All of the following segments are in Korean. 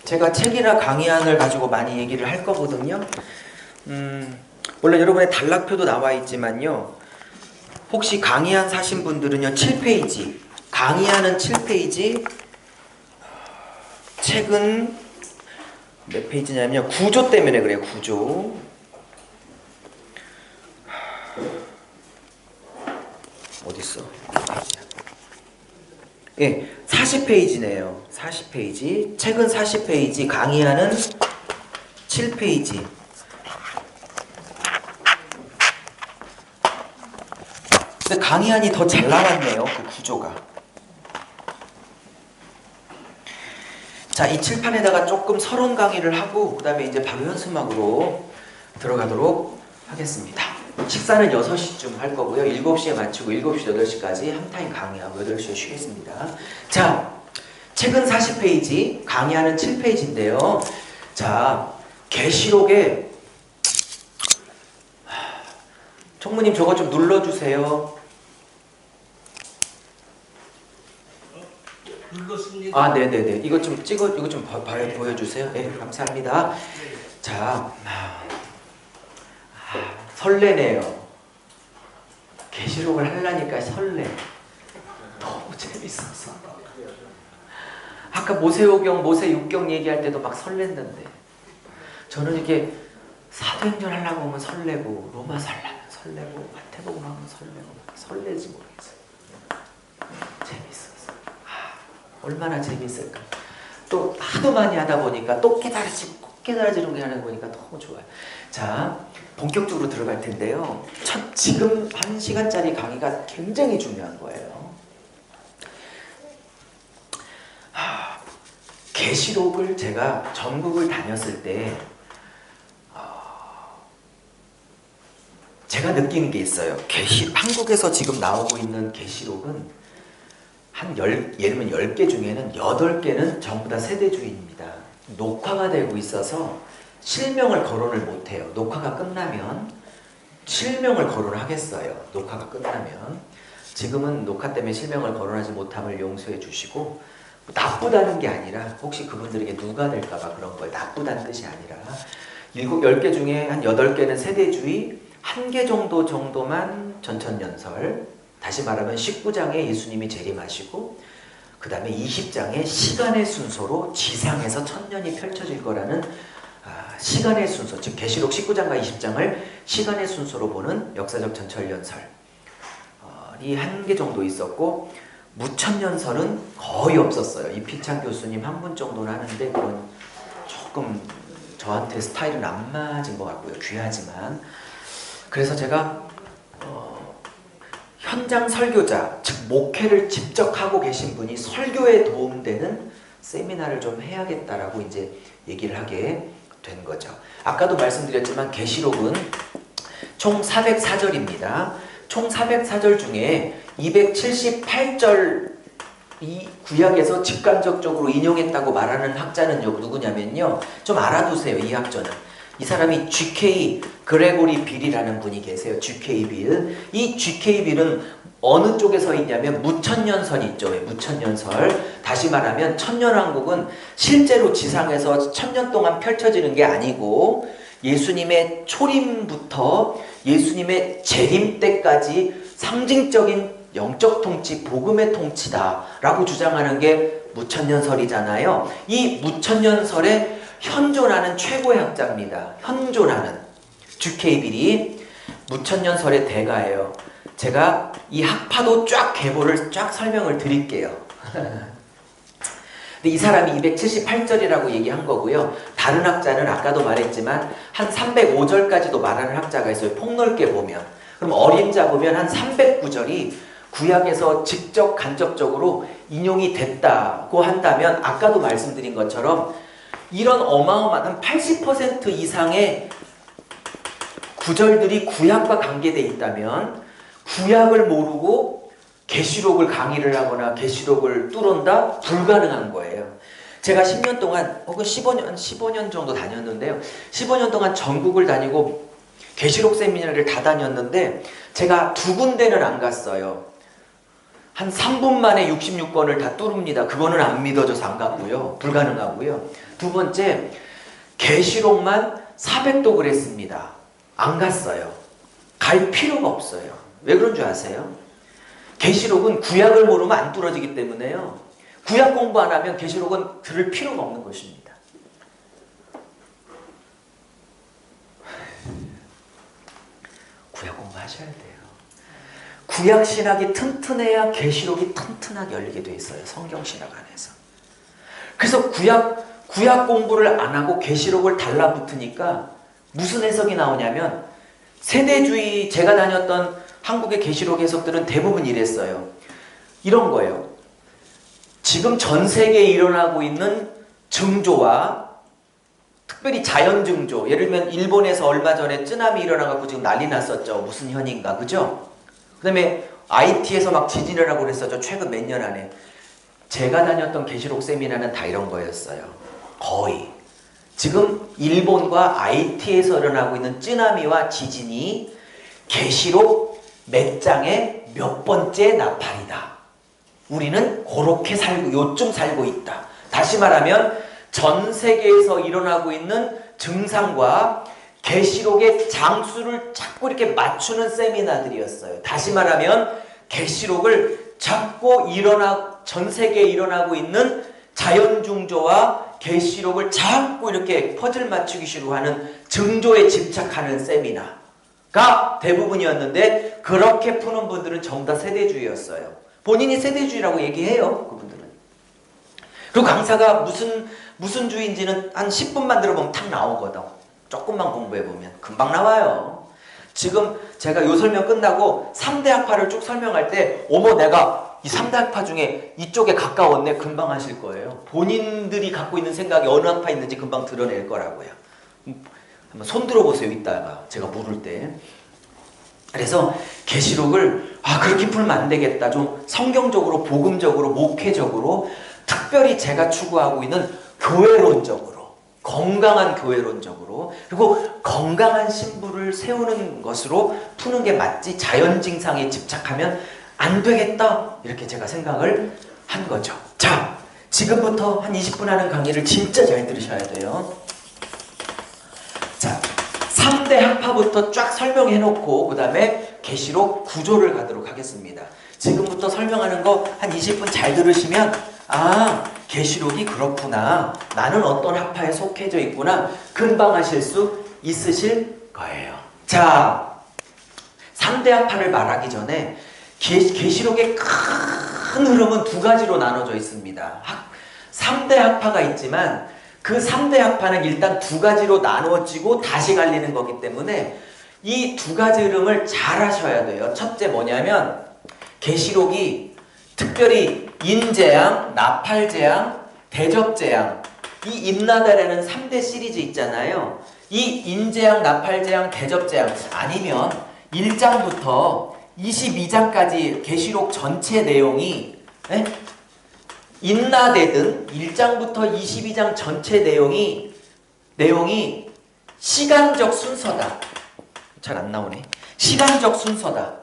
제가 책이나 강의안을 가지고 많이 얘기를 할 거거든요. 물론 여러분의 단락표도 나와 있지만요. 혹시 강의안 사신 분들은요, 7페이지. 강의안은 7페이지. 책은 몇 페이지냐면요. 구조 때문에 그래요, 구조. 어딨어? 예, 40페이지네요. 40페이지. 책은 40페이지, 강의안은 7페이지. 근데 강의안이 더 잘 나왔네요, 그 구조가. 자, 이 칠판에다가 조금 서론 강의를 하고 그 다음에 이제 바로 연습막으로 들어가도록 하겠습니다. 식사는 6시쯤 할 거고요. 7시에 마치고 7시, 8시까지 한 타임 강의하고 8시에 쉬겠습니다. 자, 책은 40페이지, 강의하는 7페이지인데요. 자, 계시록에 총무님 저거 좀 눌러주세요. 눌렀습니다. 아, 네네네. 이거 좀 이거 좀 보여주세요. 네, 감사합니다. 자, 설레네요. 계시록을 하려니까 설레. 너무 재밌어서. 아까 모세오경, 모세육경 얘기할 때도 막 설렜는데 저는 이렇게 사도행전 하려고 하면 설레고 로마서 하려면 설레고 마태복음 하면 설레고 설레지 모르겠어요. 재밌어서. 얼마나 재밌을까. 또 하도 많이 하다 보니까 또 깨달아지고 꼭 깨달아지는 게 하는 거 보니까 너무 좋아요. 자, 본격적으로 들어갈 텐데요. 지금 1시간짜리 강의가 굉장히 중요한 거예요. 계시록을 제가 전국을 다녔을 때 제가 느끼는 게 있어요. 한국에서 지금 나오고 있는 계시록은 예를 들면 10개 중에는 8개는 전부 다 세대주의입니다. 녹화가 되고 있어서 실명을 거론을 못해요. 녹화가 끝나면 실명을 거론하겠어요. 녹화가 끝나면. 지금은 녹화 때문에 실명을 거론하지 못함을 용서해 주시고, 나쁘다는 게 아니라 혹시 그분들에게 누가 될까봐 그런 거예요. 나쁘다는 뜻이 아니라 10개 중에 한 8개는 세대주의, 1개 정도만 전천연설. 다시 말하면 19장에 예수님이 재림하시고 그 다음에 20장에 시간의 순서로 지상에서 천년이 펼쳐질 거라는 시간의 순서, 즉 계시록 19장과 20장을 시간의 순서로 보는 역사적 전철연설이 1개 정도 있었고, 무천연설은 거의 없었어요. 이피찬 교수님 한 분 정도는 하는데 그건 조금 저한테 스타일은 안 맞은 것 같고요. 귀하지만. 그래서 제가 현장 설교자, 즉 목회를 직접 하고 계신 분이 설교에 도움되는 세미나를 좀 해야겠다라고 이제 얘기를 하게 된 거죠. 아까도 말씀드렸지만 계시록은 총 404절입니다. 총 404절 중에 278절 이 구약에서 직간접적으로 인용했다고 말하는 학자는 누구냐면요. 좀 알아두세요. 이 학자는. 이 사람이 G.K. 그레고리 빌이라는 분이 계세요. G.K. 빌. 이 G.K. 빌은 어느 쪽에 서 있냐면 무천년설이 있죠. 무천년설. 다시 말하면 천년왕국은 실제로 지상에서 1000년 동안 펼쳐지는 게 아니고 예수님의 초림부터 예수님의 재림 때까지 상징적인 영적 통치, 복음의 통치다라고 주장하는 게 무천년설이잖아요. 이 무천년설의 현존하는 최고의 학자입니다. 현존하는 G.K. 빌이 무천년설의 대가예요. 제가 이 학파도 쫙 계보를 쫙 설명을 드릴게요. 근데 이 사람이 278절이라고 얘기한 거고요. 다른 학자는 아까도 말했지만 한 305절까지도 말하는 학자가 있어요. 폭넓게 보면. 그럼 어림자 보면 한 309절이 구약에서 직접 간접적으로 인용이 됐다고 한다면 아까도 말씀드린 것처럼 이런 어마어마한 80% 이상의 구절들이 구약과 관계되어 있다면 구약을 모르고 계시록을 강의를 하거나 계시록을 뚫은다? 불가능한 거예요. 제가 10년 동안 혹은 15년 정도 다녔는데요. 15년 동안 전국을 다니고 계시록 세미나를 다 다녔는데 제가 2군데는 안 갔어요. 한 3분 만에 66권을 다 뚫습니다. 그거는 안 믿어져서 안 갔고요. 불가능하고요. 두 번째, 계시록만 400독을 했습니다. 안 갔어요. 갈 필요가 없어요. 왜 그런 줄 아세요? 계시록은 구약을 모르면 안 뚫어지기 때문에요. 구약 공부 안 하면 계시록은 들을 필요가 없는 것입니다. 구약 공부하셔야 돼요. 구약 신학이 튼튼해야 계시록이 튼튼하게 열리게 돼 있어요. 성경 신학 안에서. 그래서 구약 공부를 안 하고 계시록을 달라붙으니까 무슨 해석이 나오냐면 세대주의 제가 다녔던 한국의 계시록 해석들은 대부분 이랬어요. 이런 거예요. 지금 전 세계에 일어나고 있는 징조와 특별히 자연 징조, 예를 들면 일본에서 얼마 전에 쓰나미 일어나가지고 지금 난리 났었죠. 무슨 현인가, 그죠? 그 다음에 IT에서 막 지진을 일어나고 그랬었죠. 최근 몇 년 안에. 제가 다녔던 계시록 세미나는 다 이런 거였어요. 거의. 지금 일본과 IT에서 일어나고 있는 쓰나미와 지진이 계시록 몇 장의 몇 번째 나팔이다. 우리는 그렇게 살고 요쯤 살고 있다. 다시 말하면 전 세계에서 일어나고 있는 증상과 계시록의 장수를 자꾸 이렇게 맞추는 세미나들이었어요. 다시 말하면 계시록을 자꾸 전 세계에 일어나고 있는 자연중조와 계시록을 자꾸 이렇게 퍼즐 맞추기식으로 하는 증조에 집착하는 세미나가 대부분이었는데 그렇게 푸는 분들은 전부 다 세대주의였어요. 본인이 세대주의라고 얘기해요. 그분들은. 그리고 강사가 무슨 주의인지는 한 10분만 들어보면 탁 나오거든. 조금만 공부해보면 금방 나와요. 지금 제가 요 설명 끝나고 3대 학파를 쭉 설명할 때 어머 내가 이 3대 학파 중에 이쪽에 가까웠네 금방 하실 거예요. 본인들이 갖고 있는 생각이 어느 학파 있는지 금방 드러낼 거라고요. 한번 손 들어보세요. 이따가 제가 물을 때. 그래서 계시록을 그렇게 풀면 안 되겠다. 좀 성경적으로 복음적으로 목회적으로 특별히 제가 추구하고 있는 교회론적으로 건강한 교회론적으로 그리고 건강한 신부를 세우는 것으로 푸는 게 맞지 자연증상에 집착하면 안 되겠다 이렇게 제가 생각을 한 거죠. 자, 지금부터 한 20분 하는 강의를 진짜 잘 들으셔야 돼요. 자, 3대 학파부터 쫙 설명해 놓고 그 다음에 계시록 구조를 가도록 하겠습니다. 지금부터 설명하는 거 한 20분 잘 들으시면 계시록이 그렇구나. 나는 어떤 학파에 속해져 있구나. 금방 하실 수 있으실 거예요. 자, 3대 학파를 말하기 전에 계시록의 큰 흐름은 두 가지로 나눠져 있습니다. 3대 학파가 있지만 그 3대 학파는 일단 두 가지로 나누어지고 다시 갈리는 거기 때문에 이 두 가지 흐름을 잘 하셔야 돼요. 첫째 뭐냐면 계시록이 특별히 인재앙, 나팔재앙, 대접재앙 이 임나달에는 3대 시리즈 있잖아요. 이 인재앙, 나팔재앙, 대접재앙 아니면 1장부터 22장까지 계시록 전체 내용이 인나되든 1장부터 22장 전체 내용이 시간적 순서다. 잘 안 나오네. 시간적 순서다.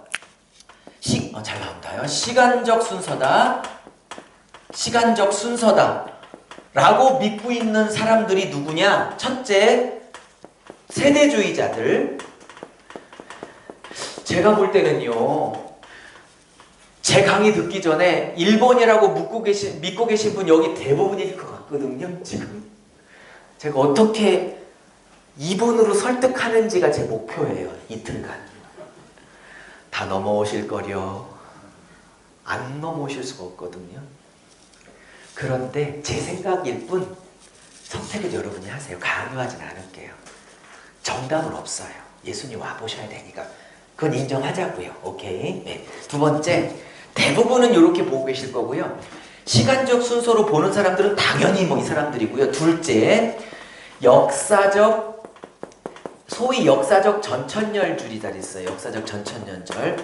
잘 나온다요. 시간적 순서다. 라고 믿고 있는 사람들이 누구냐? 첫째, 세대주의자들. 제가 볼 때는요. 제 강의 듣기 전에 1번이라고 믿고 계신 분 여기 대부분일 것 같거든요. 지금. 제가 어떻게 2번으로 설득하는지가 제 목표예요. 이틀간. 다 넘어오실 거려. 안 넘어오실 수가 없거든요. 그런데 제 생각일 뿐 선택은 여러분이 하세요. 강요하진 않을게요. 정답은 없어요. 예수님 와보셔야 되니까. 그건 인정하자고요. 오케이. 네. 두 번째, 대부분은 이렇게 보고 계실 거고요. 시간적 순서로 보는 사람들은 당연히 이 사람들이고요. 둘째, 소위 역사적 전천년줄이 있어요. 역사적 전천년절.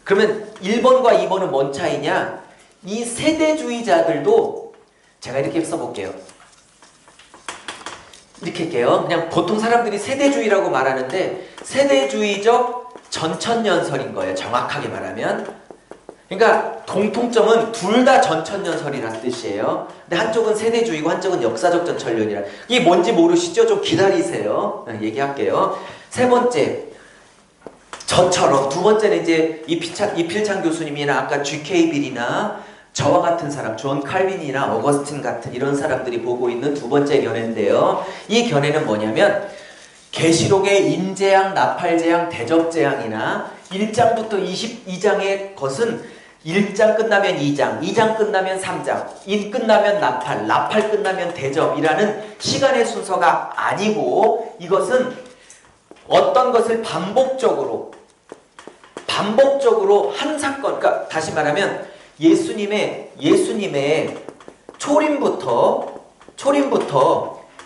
그러면 1번과 2번은 뭔 차이냐? 이 세대주의자들도 제가 이렇게 써볼게요. 이렇게 할게요. 그냥 보통 사람들이 세대주의라고 말하는데 세대주의적 전천년설인 거예요. 정확하게 말하면. 그러니까 공통점은 둘 다 전천년설이라는 뜻이에요. 근데 한쪽은 세대주의고 한쪽은 역사적 전천년이라. 이게 뭔지 모르시죠? 좀 기다리세요. 얘기할게요. 세 번째, 저처럼. 두 번째는 이제 이필창 교수님이나 아까 G.K. 빌이나 저와 같은 사람, 존 칼빈이나 어거스틴 같은 이런 사람들이 보고 있는 두 번째 견해인데요. 이 견해는 뭐냐면 계시록의 임재앙, 나팔재앙, 대접재앙이나 1장부터 22장의 것은 1장 끝나면 2장, 2장 끝나면 3장, 1 끝나면 나팔, 나팔 끝나면 대접이라는 시간의 순서가 아니고 이것은 어떤 것을 반복적으로 한 사건, 그러니까 다시 말하면 예수님의 초림부터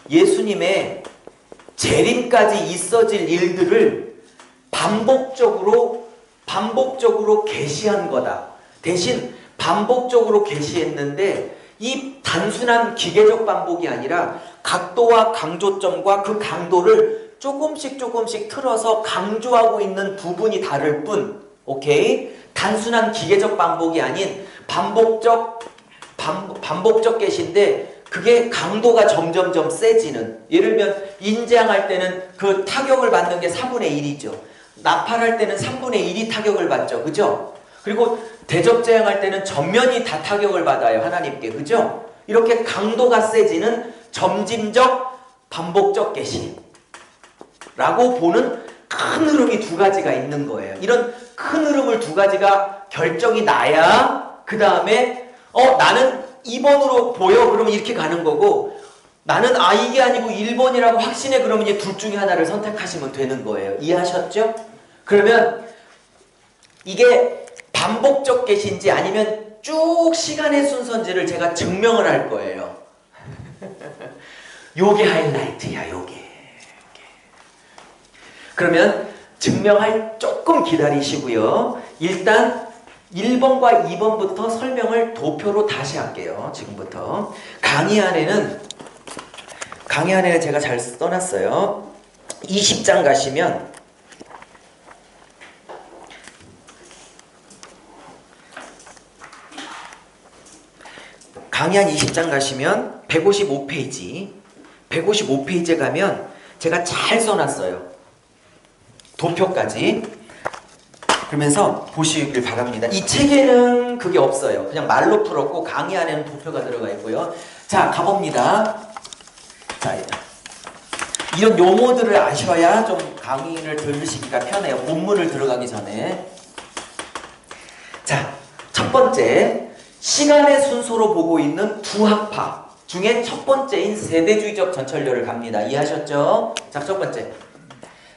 예수님의 재림까지 있어질 일들을 반복적으로 계시한 거다. 대신 반복적으로 계시했는데 이 단순한 기계적 반복이 아니라 각도와 강조점과 그 강도를 조금씩 틀어서 강조하고 있는 부분이 다를 뿐, 오케이? 단순한 기계적 반복이 아닌 반복적 계시인데 그게 강도가 점점점 세지는. 예를 들면 인재앙할 때는 그 타격을 받는 게 4분의 1이죠. 나팔할 때는 3분의 1이 타격을 받죠. 그죠? 그리고 대접재앙할 때는 전면이 다 타격을 받아요. 하나님께. 그죠? 이렇게 강도가 세지는 점진적 반복적 계시 라고 보는 큰 흐름이 두 가지가 있는 거예요. 이런 큰 흐름을 두 가지가 결정이 나야 그 다음에 나는 2번으로 보여? 그러면 이렇게 가는 거고 나는 이게 아니고 1번이라고 확신해? 그러면 이제 둘 중에 하나를 선택하시면 되는 거예요. 이해하셨죠? 그러면 이게 반복적 계시인지 아니면 쭉 시간의 순서인지를 제가 증명을 할 거예요. 요게 하이라이트야. 요게. 그러면 증명할 조금 기다리시고요. 일단 1번과 2번부터 설명을 도표로 다시 할게요. 지금부터. 강의 안에는 제가 잘 써놨어요. 20장 가시면 강의한 20장 가시면 155페이지에 가면 제가 잘 써놨어요. 도표까지. 그러면서 보시길 바랍니다. 이 책에는 그게 없어요. 그냥 말로 풀었고 강의 안에는 도표가 들어가 있고요. 자, 가봅니다. 자, 이런 용어들을 아셔야 좀 강의를 들으시기가 편해요. 본문을 들어가기 전에. 자, 첫 번째, 시간의 순서로 보고 있는 두 학파 중에 첫 번째인 세대주의적 전천년을 갑니다. 이해하셨죠? 자, 첫 번째,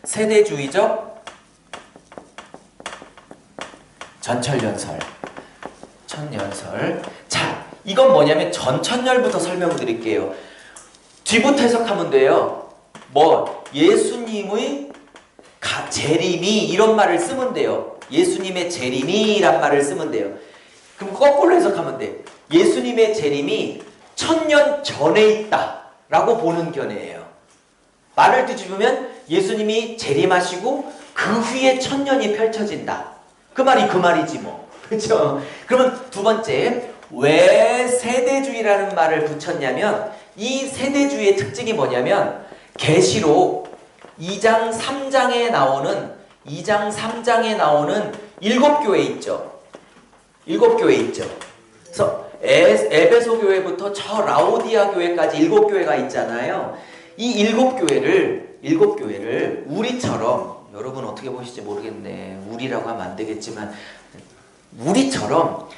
세대주의적 전천년설. 자, 이건 뭐냐면 전천년부터 설명을 드릴게요. 뒤부터 해석하면 돼요. 예수님의 재림이 이런 말을 쓰면 돼요. 예수님의 재림이란 말을 쓰면 돼요. 그럼 거꾸로 해석하면 돼. 예수님의 재림이 1000년 전에 있다 라고 보는 견해예요. 말을 뒤집으면 예수님이 재림하시고 그 후에 1000년이 펼쳐진다. 그 말이지 뭐. 그렇죠? 그러면 두 번째, 왜 세대주의라는 말을 붙였냐면 이 세대주의의 특징이 뭐냐면 계시록 2장 3장에 나오는 7교회 있죠. 7교회 있죠. 그래서 에베소 교회부터 저 라오디아 교회까지 7교회가 있잖아요. 이 7교회를 우리처럼, 여러분 어떻게 보실지 모르겠네. 우리라고 하면 안 되겠지만 우리처럼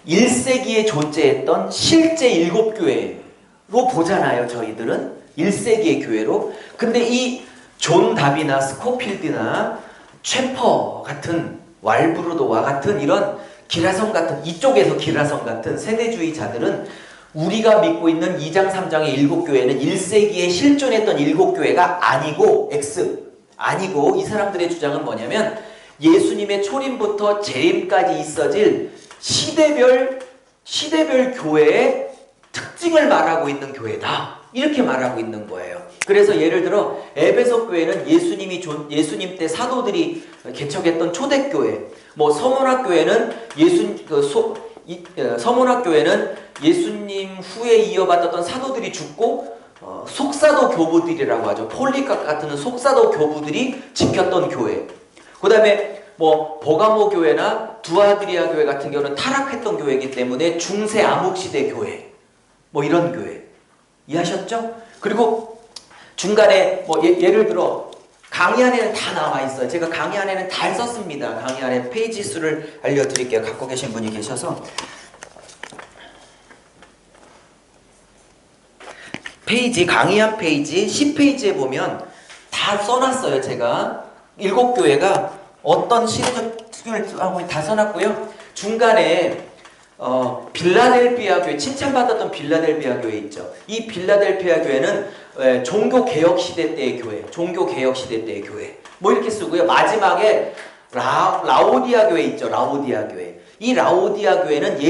1세기에 존재했던 실제 7교회로 보잖아요. 저희들은 1세기의 교회로. 근데 이 존 다비나 스코필드나 최퍼 같은, 왈브루도와 같은 이런 기라성 같은, 이쪽에서 기라성 같은 세대주의자들은 우리가 믿고 있는 2장 3장의 7교회는 1세기에 실존했던 7교회가 아니고 아니고 이 사람들의 주장은 뭐냐면 예수님의 초림부터 재림까지 있어질 시대별 교회의 특징을 말하고 있는 교회다 이렇게 말하고 있는 거예요. 그래서 예를 들어 에베소 교회는 예수님 때 사도들이 개척했던 초대교회, 뭐 서문학 교회는 서문학 교회는 예수님 후에 이어받았던 사도들이 죽고 속사도 교부들이라고 하죠. 폴리각 같은 속사도 교부들이 지켰던 교회. 그 다음에 뭐 버가모 교회나 두아드리아 교회 같은 경우는 타락했던 교회이기 때문에 중세 암흑시대 교회, 뭐 이런 교회. 이해하셨죠? 그리고 중간에 뭐 예를 들어 강의 안에는 다 나와 있어요. 제가 강의 안에는 다 썼습니다. 강의 안에 페이지 수를 알려드릴게요. 갖고 계신 분이 계셔서. 강의한 페이지 10페이지에 보면 다 써놨어요. 제가 7교회가 어떤 시대적을 하고 다 써놨고요. 중간에 빌라델비아 교회, 칭찬받았던 빌라델비아 교회 있죠. 이 빌라델비아 교회는 종교개혁 시대 때의 교회, 종교개혁 시대 때의 교회, 뭐 이렇게 쓰고요. 마지막에 라오디아 교회 있죠. 라오디아 교회. 이 라오디아 교회는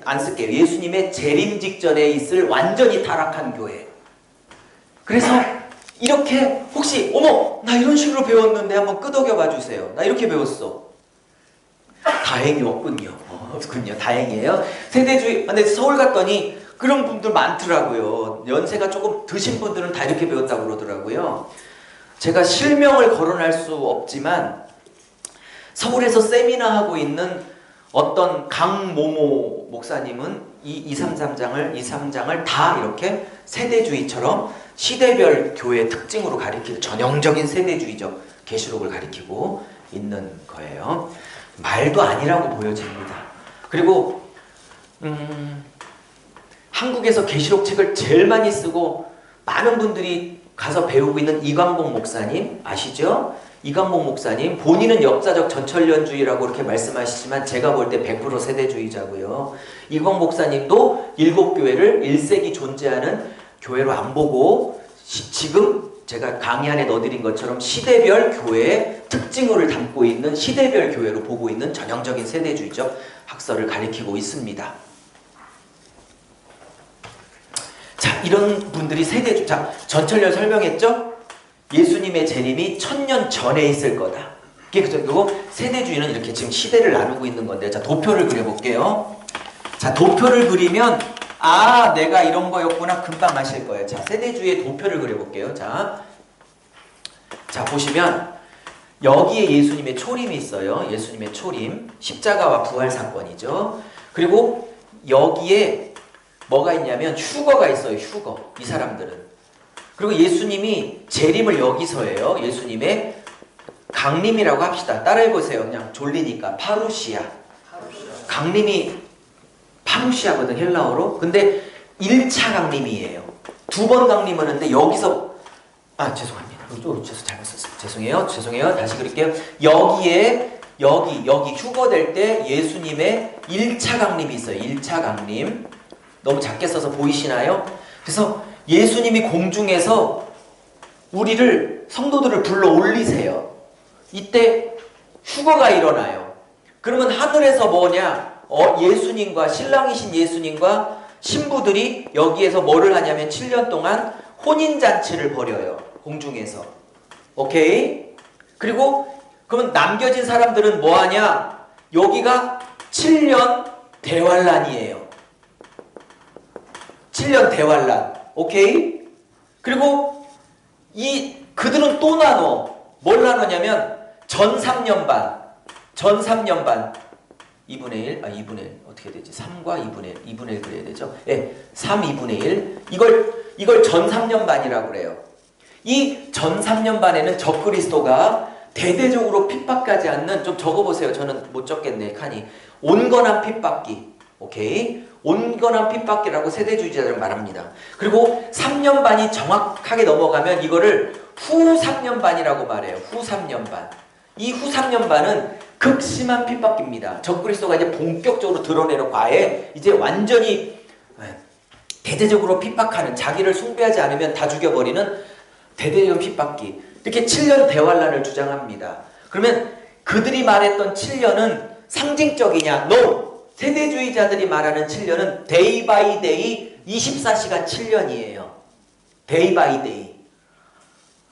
안 쓸게요. 예수님의 재림 직전에 있을 완전히 타락한 교회. 그래서 이렇게 혹시 어머 나 이런 식으로 배웠는데 한번 끄덕여 봐 주세요. 나 이렇게 배웠어. 다행히 없군요. 없군요. 다행이에요. 세대주의. 근데 서울 갔더니 그런 분들 많더라고요. 연세가 조금 드신 분들은 다 이렇게 배웠다고 그러더라고요. 제가 실명을 거론할 수 없지만 서울에서 세미나 하고 있는 어떤 강모모 목사님은 이 233장을 다 이렇게 세대주의처럼 시대별 교회 특징으로 가리키는 전형적인 세대주의적 계시록을 가리키고 있는 거예요. 말도 아니라고 보여집니다. 그리고 한국에서 계시록 책을 제일 많이 쓰고 많은 분들이 가서 배우고 있는 이광복 목사님 아시죠? 이광복 목사님 본인은 역사적 전천년주의라고 이렇게 말씀하시지만 제가 볼 때 100% 세대주의자고요. 이광복 목사님도 7교회를 1세기 존재하는 교회로 안 보고 지금 제가 강의 안에 넣어드린 것처럼 시대별 교회의 특징을 담고 있는 시대별 교회로 보고 있는 전형적인 세대주의적 학설을 가리키고 있습니다. 자, 이런 분들이 자, 전천년 설명했죠? 예수님의 재림이 1000년 전에 있을 거다. 그리고 세대주의는 이렇게 지금 시대를 나누고 있는 건데, 자, 도표를 그려볼게요. 자, 도표를 그리면 아, 내가 이런 거였구나 금방 아실 거예요. 자, 세대주의의 도표를 그려볼게요. 자, 보시면 여기에 예수님의 초림이 있어요. 예수님의 초림, 십자가와 부활 사건이죠. 그리고 여기에 뭐가 있냐면 휴거가 있어요. 휴거. 이 사람들은. 그리고 예수님이 재림을 여기서 해요. 예수님의 강림이라고 합시다. 따라해보세요. 그냥 졸리니까. 파루시아. 강림이 파루시아거든, 헬라어로. 근데 1차 강림이에요. 2번 강림하는데 여기서 죄송합니다. 잘못 썼어요. 죄송해요. 다시 그릴게요. 여기 휴거될 때 예수님의 1차 강림이 있어요. 1차 강림. 너무 작게 써서 보이시나요? 그래서 예수님이 공중에서 우리를 성도들을 불러 올리세요. 이때 휴거가 일어나요. 그러면 하늘에서 뭐냐? 예수님과 신랑이신 예수님과 신부들이 여기에서 뭐를 하냐면 7년 동안 혼인잔치를 벌여요. 공중에서. 오케이? 그리고 그러면 남겨진 사람들은 뭐하냐? 여기가 7년 대환란이에요. 7년 대환란. 오케이? 그리고 그들은 또 나눠. 뭘 나누냐면 전 3년 반. 2분의 1. 2분의 1. 어떻게 되지? 3과 2분의 1 그래야 되죠? 예. 3, 2분의 1. 이걸 전 3년 반이라고 그래요. 이 전 3년 반에는 적그리스도가 대대적으로 핍박하지 않는, 좀 적어보세요. 저는 못 적겠네, 칸이. 온건한 핍박기. 오케이? 온건한 핍박기라고 세대주의자들은 말합니다. 그리고 3년 반이 정확하게 넘어가면 이거를 후 3년 반이라고 말해요. 후 3년 반. 이 후 3년 반은 극심한 핍박기입니다. 적그리스도가 이제 본격적으로 드러내는 과에 이제 완전히 대대적으로 핍박하는, 자기를 숭배하지 않으면 다 죽여버리는 대대적인 핍박기. 이렇게 7년 대환란을 주장합니다. 그러면 그들이 말했던 7년은 상징적이냐? No! 세대주의자들이 말하는 7년은 데이 바이 데이 24시간 7년이에요. 데이 바이 데이.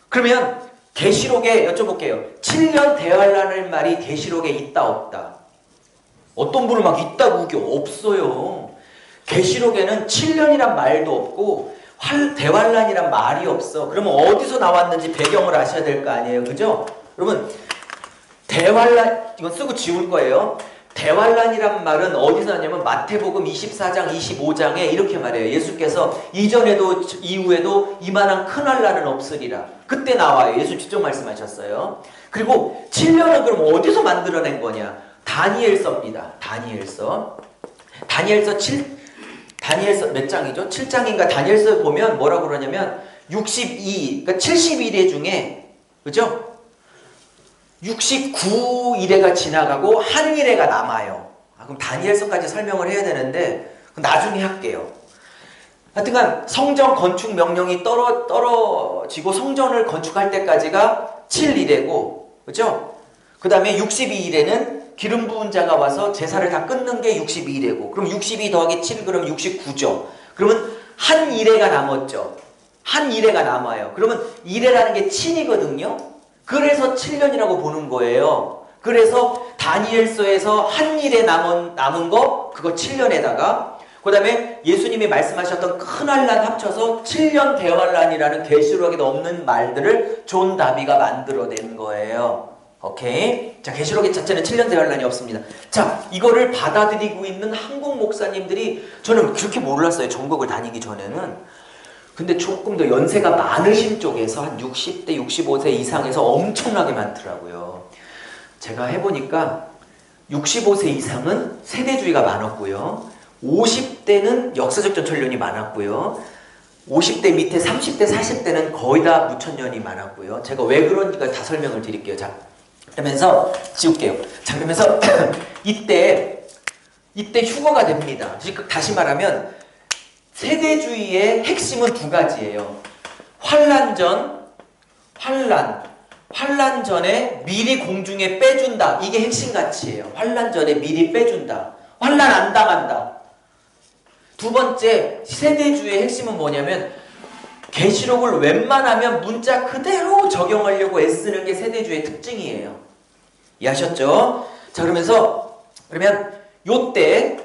그러면 계시록에 여쭤볼게요. 7년 대환란의 말이 계시록에 있다 없다? 어떤 분은 막 있다고 우겨. 없어요. 계시록에는 7년이란 말도 없고 대환란이란 말이 없어. 그러면 어디서 나왔는지 배경을 아셔야 될 거 아니에요. 그죠? 여러분 대환란, 이건 쓰고 지울 거예요. 대환란이란 말은 어디서 나냐면 마태복음 24장 25장에 이렇게 말해요. 예수께서 이전에도 이후에도 이만한 큰 환란은 없으리라. 그때 나와요. 예수 직접 말씀하셨어요. 그리고 7년은 그럼 어디서 만들어낸 거냐? 다니엘서입니다. 다니엘서 몇 장이죠? 7장인가 다니엘서 보면 뭐라고 그러냐면 그러니까 71회 중에, 그죠? 69일회가 지나가고 한 일회가 남아요. 그럼 다니엘서까지 설명을 해야 되는데 나중에 할게요. 하여튼간 성전 건축 명령이 떨어지고 성전을 건축할 때까지가 7일회고, 그죠? 그 다음에 62일에는 기름 부은 자가 와서 제사를 다 끊는 게 62일회고, 그럼 62 더하기 7 그러면 69죠. 그러면 한 일회가 남았죠. 한 일회가 남아요. 그러면 일회라는 게 7이거든요. 그래서 7년이라고 보는 거예요. 그래서 다니엘서에서 한 일에 남은 거 그거 7년에다가 그 다음에 예수님이 말씀하셨던 큰 환란 합쳐서 7년 대환란이라는 계시록에도 없는 말들을 존 다비가 만들어낸 거예요. 오케이? 자, 계시록의 자체는 7년 대환란이 없습니다. 자, 이거를 받아들이고 있는 한국 목사님들이 저는 그렇게 몰랐어요. 전국을 다니기 전에는. 근데 조금 더 연세가 많으신 쪽에서 한 60대, 65세 이상에서 엄청나게 많더라고요. 제가 해보니까 65세 이상은 세대주의가 많았고요. 50대는 역사적 전천년이 많았고요. 50대 밑에 30대, 40대는 거의 다 무천년이 많았고요. 제가 왜 그런지가 다 설명을 드릴게요. 자, 그러면서 지울게요. 자, 그러면서 이때 휴거가 됩니다. 다시 말하면 세대주의의 핵심은 두 가지예요. 환란 전에 미리 공중에 빼준다. 이게 핵심 가치예요. 환란 전에 미리 빼준다. 환란 안 당한다. 두 번째, 세대주의의 핵심은 뭐냐면 계시록을 웬만하면 문자 그대로 적용하려고 애쓰는 게 세대주의의 특징이에요. 이해하셨죠? 자, 그러면 요때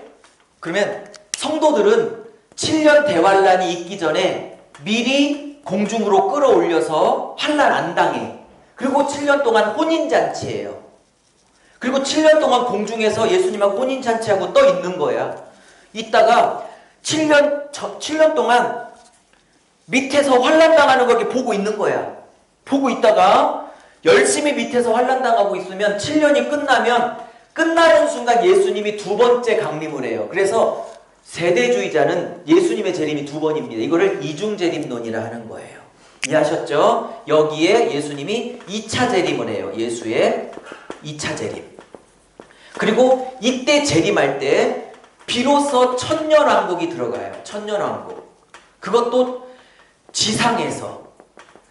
그러면 성도들은 7년 대환란이 있기 전에 미리 공중으로 끌어올려서 환란 안 당해. 그리고 7년 동안 혼인잔치예요. 그리고 7년 동안 공중에서 예수님하고 혼인잔치하고 떠 있는 거야. 있다가 7년 동안 밑에서 환란 당하는 걸 보고 있는 거야. 보고 있다가 열심히 밑에서 환란 당하고 있으면 7년이 끝나는 순간 예수님이 두 번째 강림을 해요. 그래서 세대주의자는 예수님의 재림이 두 번입니다. 이거를 이중재림론이라 하는 거예요. 이해하셨죠? 여기에 예수님이 2차 재림을 해요. 예수의 2차 재림. 그리고 이때 재림할 때 비로소 천년왕국이 들어가요. 천년왕국. 그것도 지상에서.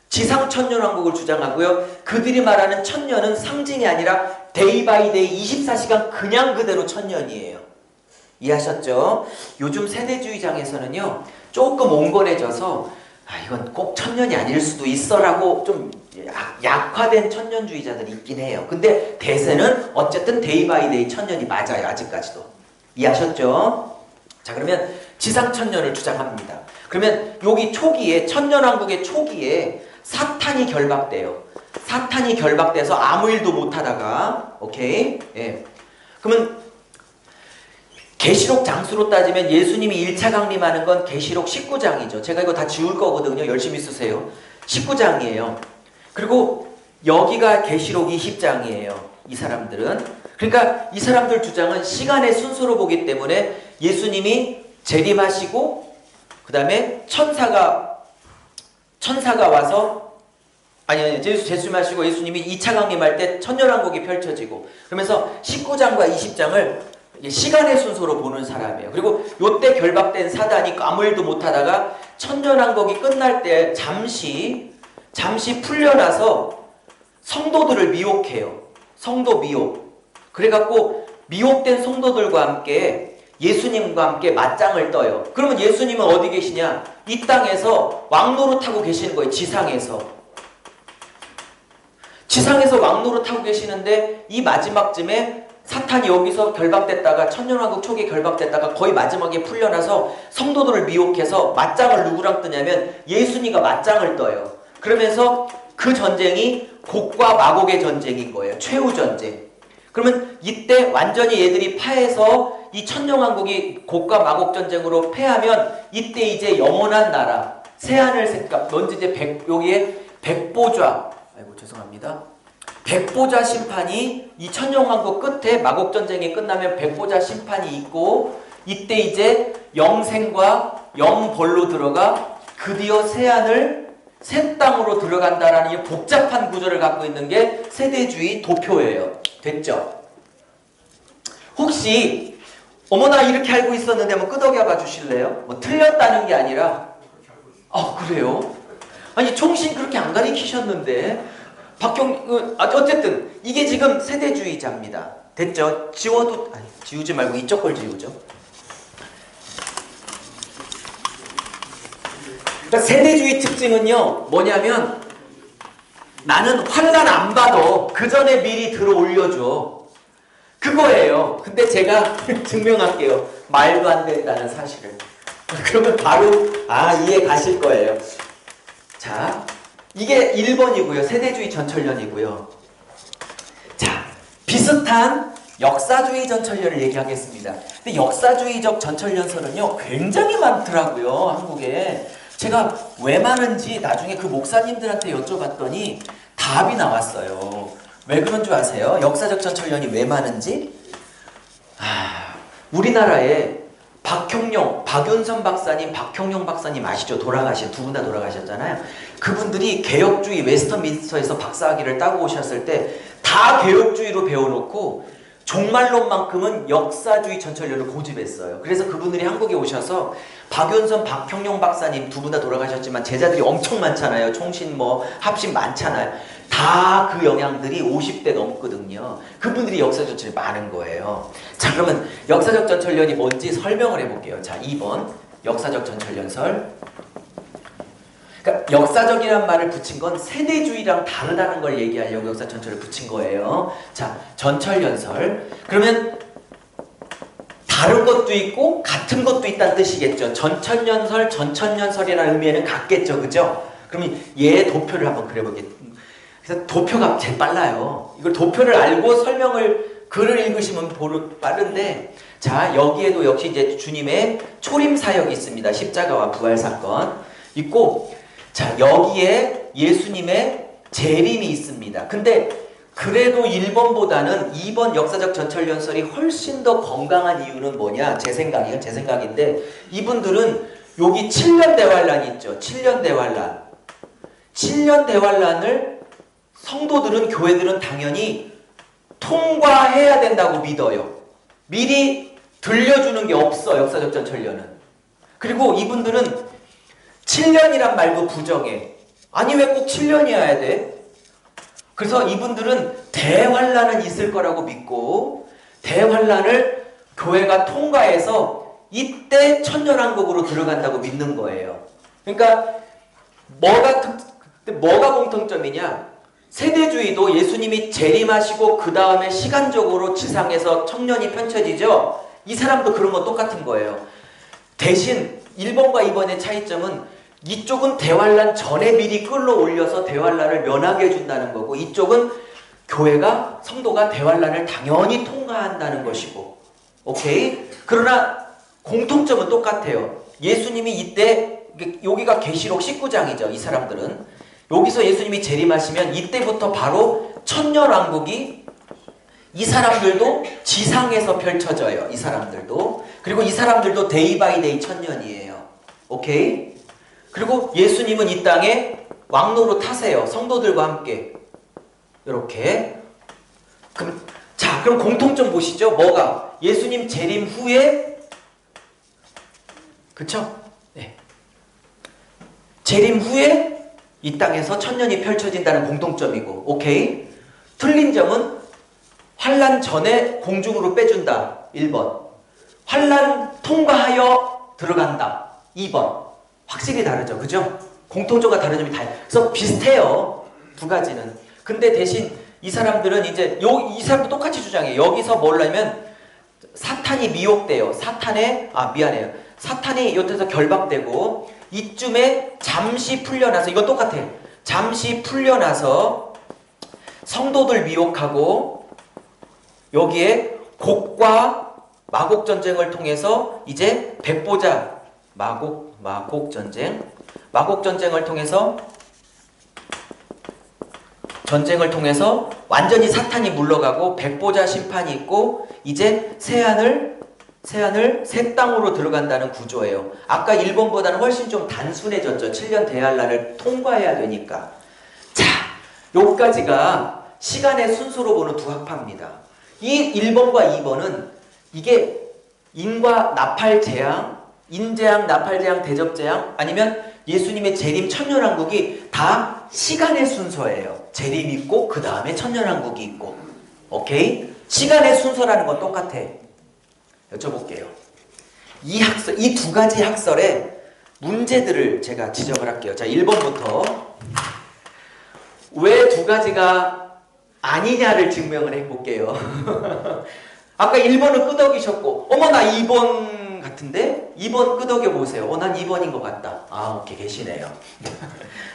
지상 천년왕국을 주장하고요. 그들이 말하는 천년은 상징이 아니라 데이 바이 데이 24시간 그냥 그대로 천년이에요. 이해하셨죠? 요즘 세대주의장에서는요, 조금 옹골해져서 이건 꼭 천년이 아닐 수도 있어라고 좀 약화된 천년주의자들이 있긴 해요. 근데 대세는 어쨌든 데이 바이 데이 천년이 맞아요. 아직까지도. 이해하셨죠? 자, 그러면 지상 천년을 주장합니다. 그러면 여기 초기에 천년왕국의 초기에 사탄이 결박돼요. 사탄이 결박돼서 아무 일도 못하다가 오케이? 예. 그러면 계시록 장수로 따지면 예수님이 1차 강림하는 건 계시록 19장이죠. 제가 이거 다 지울 거거든요. 열심히 쓰세요. 19장이에요. 그리고 여기가 계시록 20장이에요. 이 사람들은. 그러니까 이 사람들 주장은 시간의 순서로 보기 때문에 예수님이 재림하시고 그 다음에 천사가 와서 재림하시고 예수님이 2차 강림할 때 천년왕국이 펼쳐지고 그러면서 19장과 20장을 시간의 순서로 보는 사람이에요. 그리고 요때 결박된 사단이 아무 일도 못하다가 천년왕국이 끝날 때 잠시 풀려나서 성도들을 미혹해요. 성도 미혹. 그래갖고 미혹된 성도들과 함께 예수님과 함께 맞짱을 떠요. 그러면 예수님은 어디 계시냐? 이 땅에서 왕노릇하고 계시는 거예요. 지상에서. 지상에서 왕노릇하고 계시는데 이 마지막쯤에 사탄이 여기서 결박됐다가 천년왕국 초기에 결박됐다가 거의 마지막에 풀려나서 성도들을 미혹해서 맞짱을 누구랑 뜨냐면 예수님과 맞짱을 떠요. 그러면서 그 전쟁이 곡과 마곡의 전쟁인 거예요. 최후 전쟁. 그러면 이때 완전히 얘들이 파해서 이 천년왕국이 곡과 마곡 전쟁으로 패하면 이때 이제 영원한 나라 새하늘 색깔 먼저 이제 여기에 백보좌 아이고 죄송합니다. 백보좌 심판이 이 천년왕국 끝에 마곡 전쟁이 끝나면 백보좌 심판이 있고 이때 이제 영생과 영벌로 들어가 드디어 새하늘 새 땅으로 들어간다라는 이 복잡한 구조를 갖고 있는 게 세대주의 도표예요. 됐죠? 혹시 어머나 이렇게 알고 있었는데 한번 끄덕여 봐 주실래요? 뭐 틀렸다는 게 아니라 그래요? 아니 총신 그렇게 안 가르치셨는데 어쨌든 이게 지금 세대주의자입니다. 됐죠? 지우지 말고 이쪽 걸 지우죠. 그러니까 세대주의 특징은요 뭐냐면 나는 환난 안 봐도 그 전에 미리 들어 올려줘. 그거예요. 근데 제가 증명할게요. 말도 안 된다는 사실을. 그러면 바로 이해 가실 거예요. 자, 이게 1번이고요. 세대주의 전철련이고요. 자, 비슷한 역사주의 전철련을 얘기하겠습니다. 근데 역사주의적 전철련설은요 굉장히 많더라고요. 한국에. 제가 왜 많은지 나중에 그 목사님들한테 여쭤봤더니 답이 나왔어요. 왜 그런 줄 아세요? 역사적 전철련이 왜 많은지? 우리나라에 박윤선 박사님, 박형용 박사님 아시죠? 두 분 다 돌아가셨잖아요. 그분들이 개혁주의 웨스턴민스터에서 박사학위를 따고 오셨을 때 다 개혁주의로 배워놓고 종말론만큼은 역사주의 전철련을 고집했어요. 그래서 그분들이 한국에 오셔서 박윤선, 박형용 박사님 두 분 다 돌아가셨지만 제자들이 엄청 많잖아요. 총신 합신 많잖아요. 다 그 영향들이 50대 넘거든요. 그분들이 역사적 전철이 많은 거예요. 자, 그러면 역사적 전철련이 뭔지 설명을 해볼게요. 자, 2번 역사적 전철련설. 그러니까 역사적이란 말을 붙인 건 세대주의랑 다르다는 걸 얘기하려고 역사 전철을 붙인 거예요. 자, 전철연설. 그러면 다른 것도 있고 같은 것도 있다는 뜻이겠죠. 전천연설, 전천연설이라는 의미에는 같겠죠. 그죠? 그러면 얘 도표를 한번 그려보겠습니다. 그래서 도표가 제일 빨라요. 이걸 도표를 알고 글을 읽으시면 빠른데, 자, 여기에도 역시 이제 주님의 초림 사역이 있습니다. 십자가와 부활 사건 있고, 자, 여기에 예수님의 재림이 있습니다. 근데 그래도 1번보다는 2번 역사적 전철연설이 훨씬 더 건강한 이유는 뭐냐? 제 생각인데 이분들은 여기 7년 대환란이 있죠. 7년 대환란. 7년 대환란을 성도들은, 교회들은 당연히 통과해야 된다고 믿어요. 미리 들려주는 게 없어, 역사적 전철련은. 그리고 이분들은 7년이란 말도 부정해. 아니 왜 꼭 7년이어야 돼? 그래서 이분들은 대환란은 있을 거라고 믿고 대환란을 교회가 통과해서 이때 천년왕국으로 들어간다고 믿는 거예요. 그러니까 뭐가 공통점이냐? 세대주의도 예수님이 재림하시고 그 다음에 시간적으로 지상에서 청년이 펼쳐지죠. 이 사람도 그런 건 똑같은 거예요. 대신 1번과 2번의 차이점은 이쪽은 대환란 전에 미리 끌어올려서 대환란을 면하게 해준다는 거고, 이쪽은 교회가, 성도가 대환란을 당연히 통과한다는 것이고, 오케이? 그러나 공통점은 똑같아요. 예수님이 이때, 여기가 계시록 19장이죠. 이 사람들은 여기서 예수님이 재림하시면 이때부터 바로 천년왕국이, 이 사람들도 지상에서 펼쳐져요. 이 사람들도. 그리고 이 사람들도 데이 바이 데이 천년이에요. 오케이? 그리고 예수님은 이 땅에 왕노로 타세요. 성도들과 함께. 이렇게. 그럼 공통점 보시죠. 뭐가? 예수님 재림 후에, 그쵸? 네. 재림 후에 이 땅에서 천년이 펼쳐진다는 공통점이고, 오케이? 틀린 점은 환란 전에 공중으로 빼준다. 1번. 환난 통과하여 들어간다. 2번. 확실히 다르죠. 그죠? 공통점과 다른 점이 다. 그래서 비슷해요. 두 가지는. 근데 대신 이 사람들은 이제 이 사람도 똑같이 주장해요. 여기서 뭐냐면 사탄이 미혹돼요. 미안해요. 사탄이 여기서 결박되고 이쯤에 잠시 풀려나서 이건 똑같아. 잠시 풀려나서 성도들 미혹하고 여기에 곡과 마곡 전쟁을 통해서 이제 백보자 마곡 전쟁을 통해서 완전히 사탄이 물러가고 백보자 심판이 있고 이제 새하늘 새 땅으로 들어간다는 구조예요. 아까 1번보다는 훨씬 좀 단순해졌죠. 7년 대환란을 통과해야 되니까. 자, 여기까지가 시간의 순서로 보는 두 학파입니다. 이 1번과 2번은 이게 인과 나팔 재앙, 인재앙, 나팔 재앙, 대접 재앙 아니면 예수님의 재림 천년왕국이 다 시간의 순서예요. 재림 있고 그 다음에 천년왕국이 있고. 오케이? 시간의 순서라는 건 똑같아. 여쭤볼게요. 이 두 가지 학설의 문제들을 제가 지적을 할게요. 자, 1번부터 왜 두 가지가 아니냐를 증명을 해볼게요. 아까 1번은 끄덕이셨고 어머 나 2번 같은데? 2번 끄덕여 보세요. 난 2번인 것 같다. 오케이 계시네요.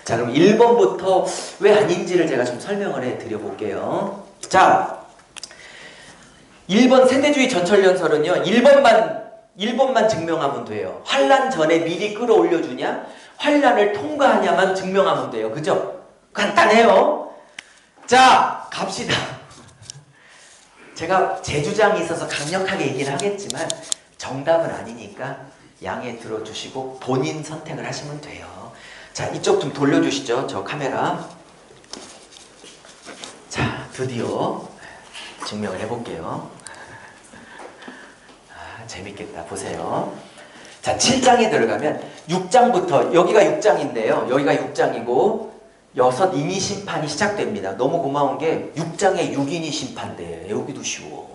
자, 그럼 1번부터 왜 아닌지를 제가 좀 설명을 해드려볼게요. 자, 1번 세대주의 전철연설은요 1번만 증명하면 돼요. 환난 전에 미리 끌어올려주냐 환난을 통과하냐만 증명하면 돼요. 그죠? 간단해요. 자, 갑시다. 제가 제 주장이 있어서 강력하게 얘기를 하겠지만 정답은 아니니까 양해 들어주시고 본인 선택을 하시면 돼요. 자, 이쪽 좀 돌려주시죠. 저 카메라. 자, 드디어 증명을 해볼게요. 재밌겠다. 보세요. 자, 7장에 들어가면 6장부터 여기가 6장인데요. 여기가 6장이고 6 인위 심판이 시작됩니다. 너무 고마운 게 6장에 6인이 심판돼. 여기도 쉬워.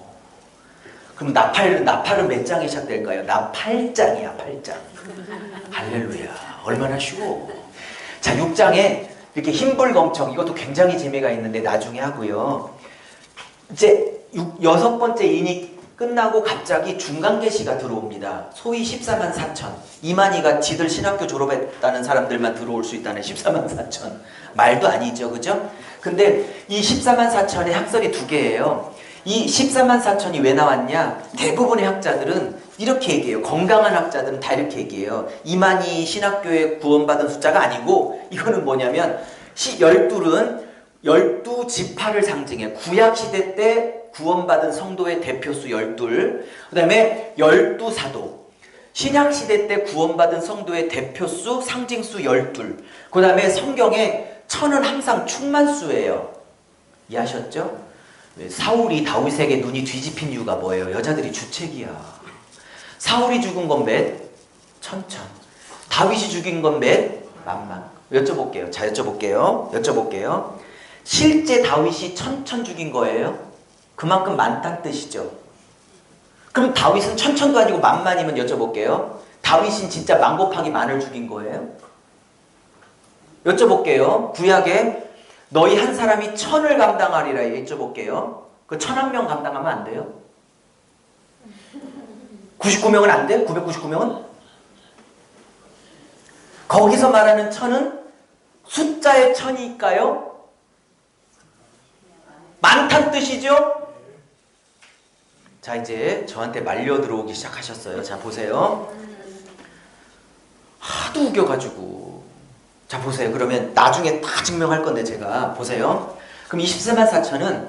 그럼 나팔은 몇 장에 시작될까요? 나 8장이야. 8장. 할렐루야. 얼마나 쉬워. 자, 6장에 이렇게 흰불검청 이것도 굉장히 재미가 있는데 나중에 하고요. 이제 6번째 인이 끝나고 갑자기 중간계시가 들어옵니다. 소위 14만 4천. 이만희가 지들 신학교 졸업했다는 사람들만 들어올 수 있다는 14만 4천. 말도 아니죠. 그죠? 근데 이 14만 4천의 학설이 두 개예요. 이 14만 4천이 왜 나왔냐? 대부분의 학자들은 이렇게 얘기해요. 건강한 학자들은 다 이렇게 얘기해요. 이만희 신학교에 구원받은 숫자가 아니고 이거는 뭐냐면 12은 12지파를 상징해. 구약시대 때 구원받은 성도의 대표수 12, 그 다음에 12사도. 신약시대 때 구원받은 성도의 대표수, 상징수 12. 그 다음에 성경에 천은 항상 충만수예요. 이해하셨죠? 사울이 다윗에게 눈이 뒤집힌 이유가 뭐예요? 여자들이 주책이야. 사울이 죽은 건 몇? 천천. 다윗이 죽인 건 몇? 만만. 여쭤볼게요. 자, 여쭤볼게요. 실제 다윗이 천천 죽인 거예요? 그만큼 많다는 뜻이죠. 그럼 다윗은 천천도 아니고 만만이면 여쭤볼게요. 다윗은 진짜 만 곱하기 만을 죽인 거예요? 여쭤볼게요. 구약에 너희 한 사람이 천을 감당하리라 여쭤볼게요. 그 1001명 감당하면 안 돼요? 99명은 안 돼요? 999명은? 거기서 말하는 천은 숫자의 천일까요? 많다는 뜻이죠? 자, 이제 저한테 말려 들어오기 시작하셨어요. 자, 보세요. 하도 우겨가지고. 자, 보세요. 그러면 나중에 다 증명할 건데 제가 보세요. 그럼 24만 4천은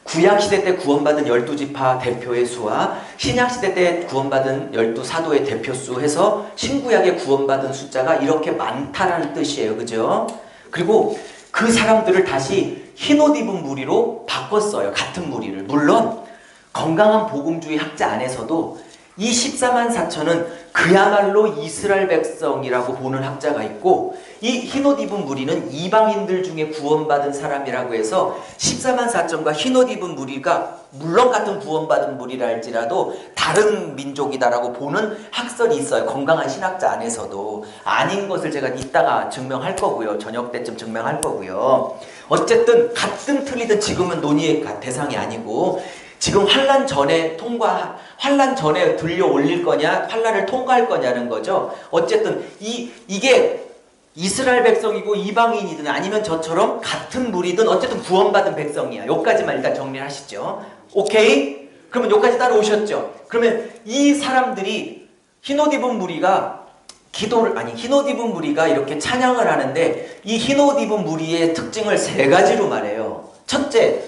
구약시대 때 구원받은 12지파 대표의 수와 신약시대 때 구원받은 12사도의 대표수 해서 신구약에 구원받은 숫자가 이렇게 많다라는 뜻이에요. 그죠? 그리고 그 사람들을 다시 흰옷 입은 무리로 바꿨어요. 같은 무리를. 물론 건강한 복음주의 학자 안에서도 이 14만 4천은 그야말로 이스라엘 백성이라고 보는 학자가 있고, 이 흰옷 입은 무리는 이방인들 중에 구원받은 사람이라고 해서 14만 4천과 흰옷 입은 무리가 물론 같은 구원받은 무리라 할지라도 다른 민족이다라고 보는 학설이 있어요. 건강한 신학자 안에서도. 아닌 것을 제가 이따가 증명할 거고요. 저녁 때쯤 증명할 거고요. 어쨌든 같든 틀리든 지금은 논의의 대상이 아니고, 지금 환란 전에 들려 올릴 거냐, 환란을 통과할 거냐는 거죠. 어쨌든 이게 이스라엘 백성이고 이방인이든 아니면 저처럼 같은 무리든 어쨌든 구원받은 백성이야. 여기까지만 일단 정리하시죠. 오케이? 그러면 여기까지 따라오셨죠? 그러면 이 사람들이 흰옷 입은 무리가 흰옷 입은 무리가 이렇게 찬양을 하는데, 이 흰옷 입은 무리의 특징을 3가지로 말해요. 첫째,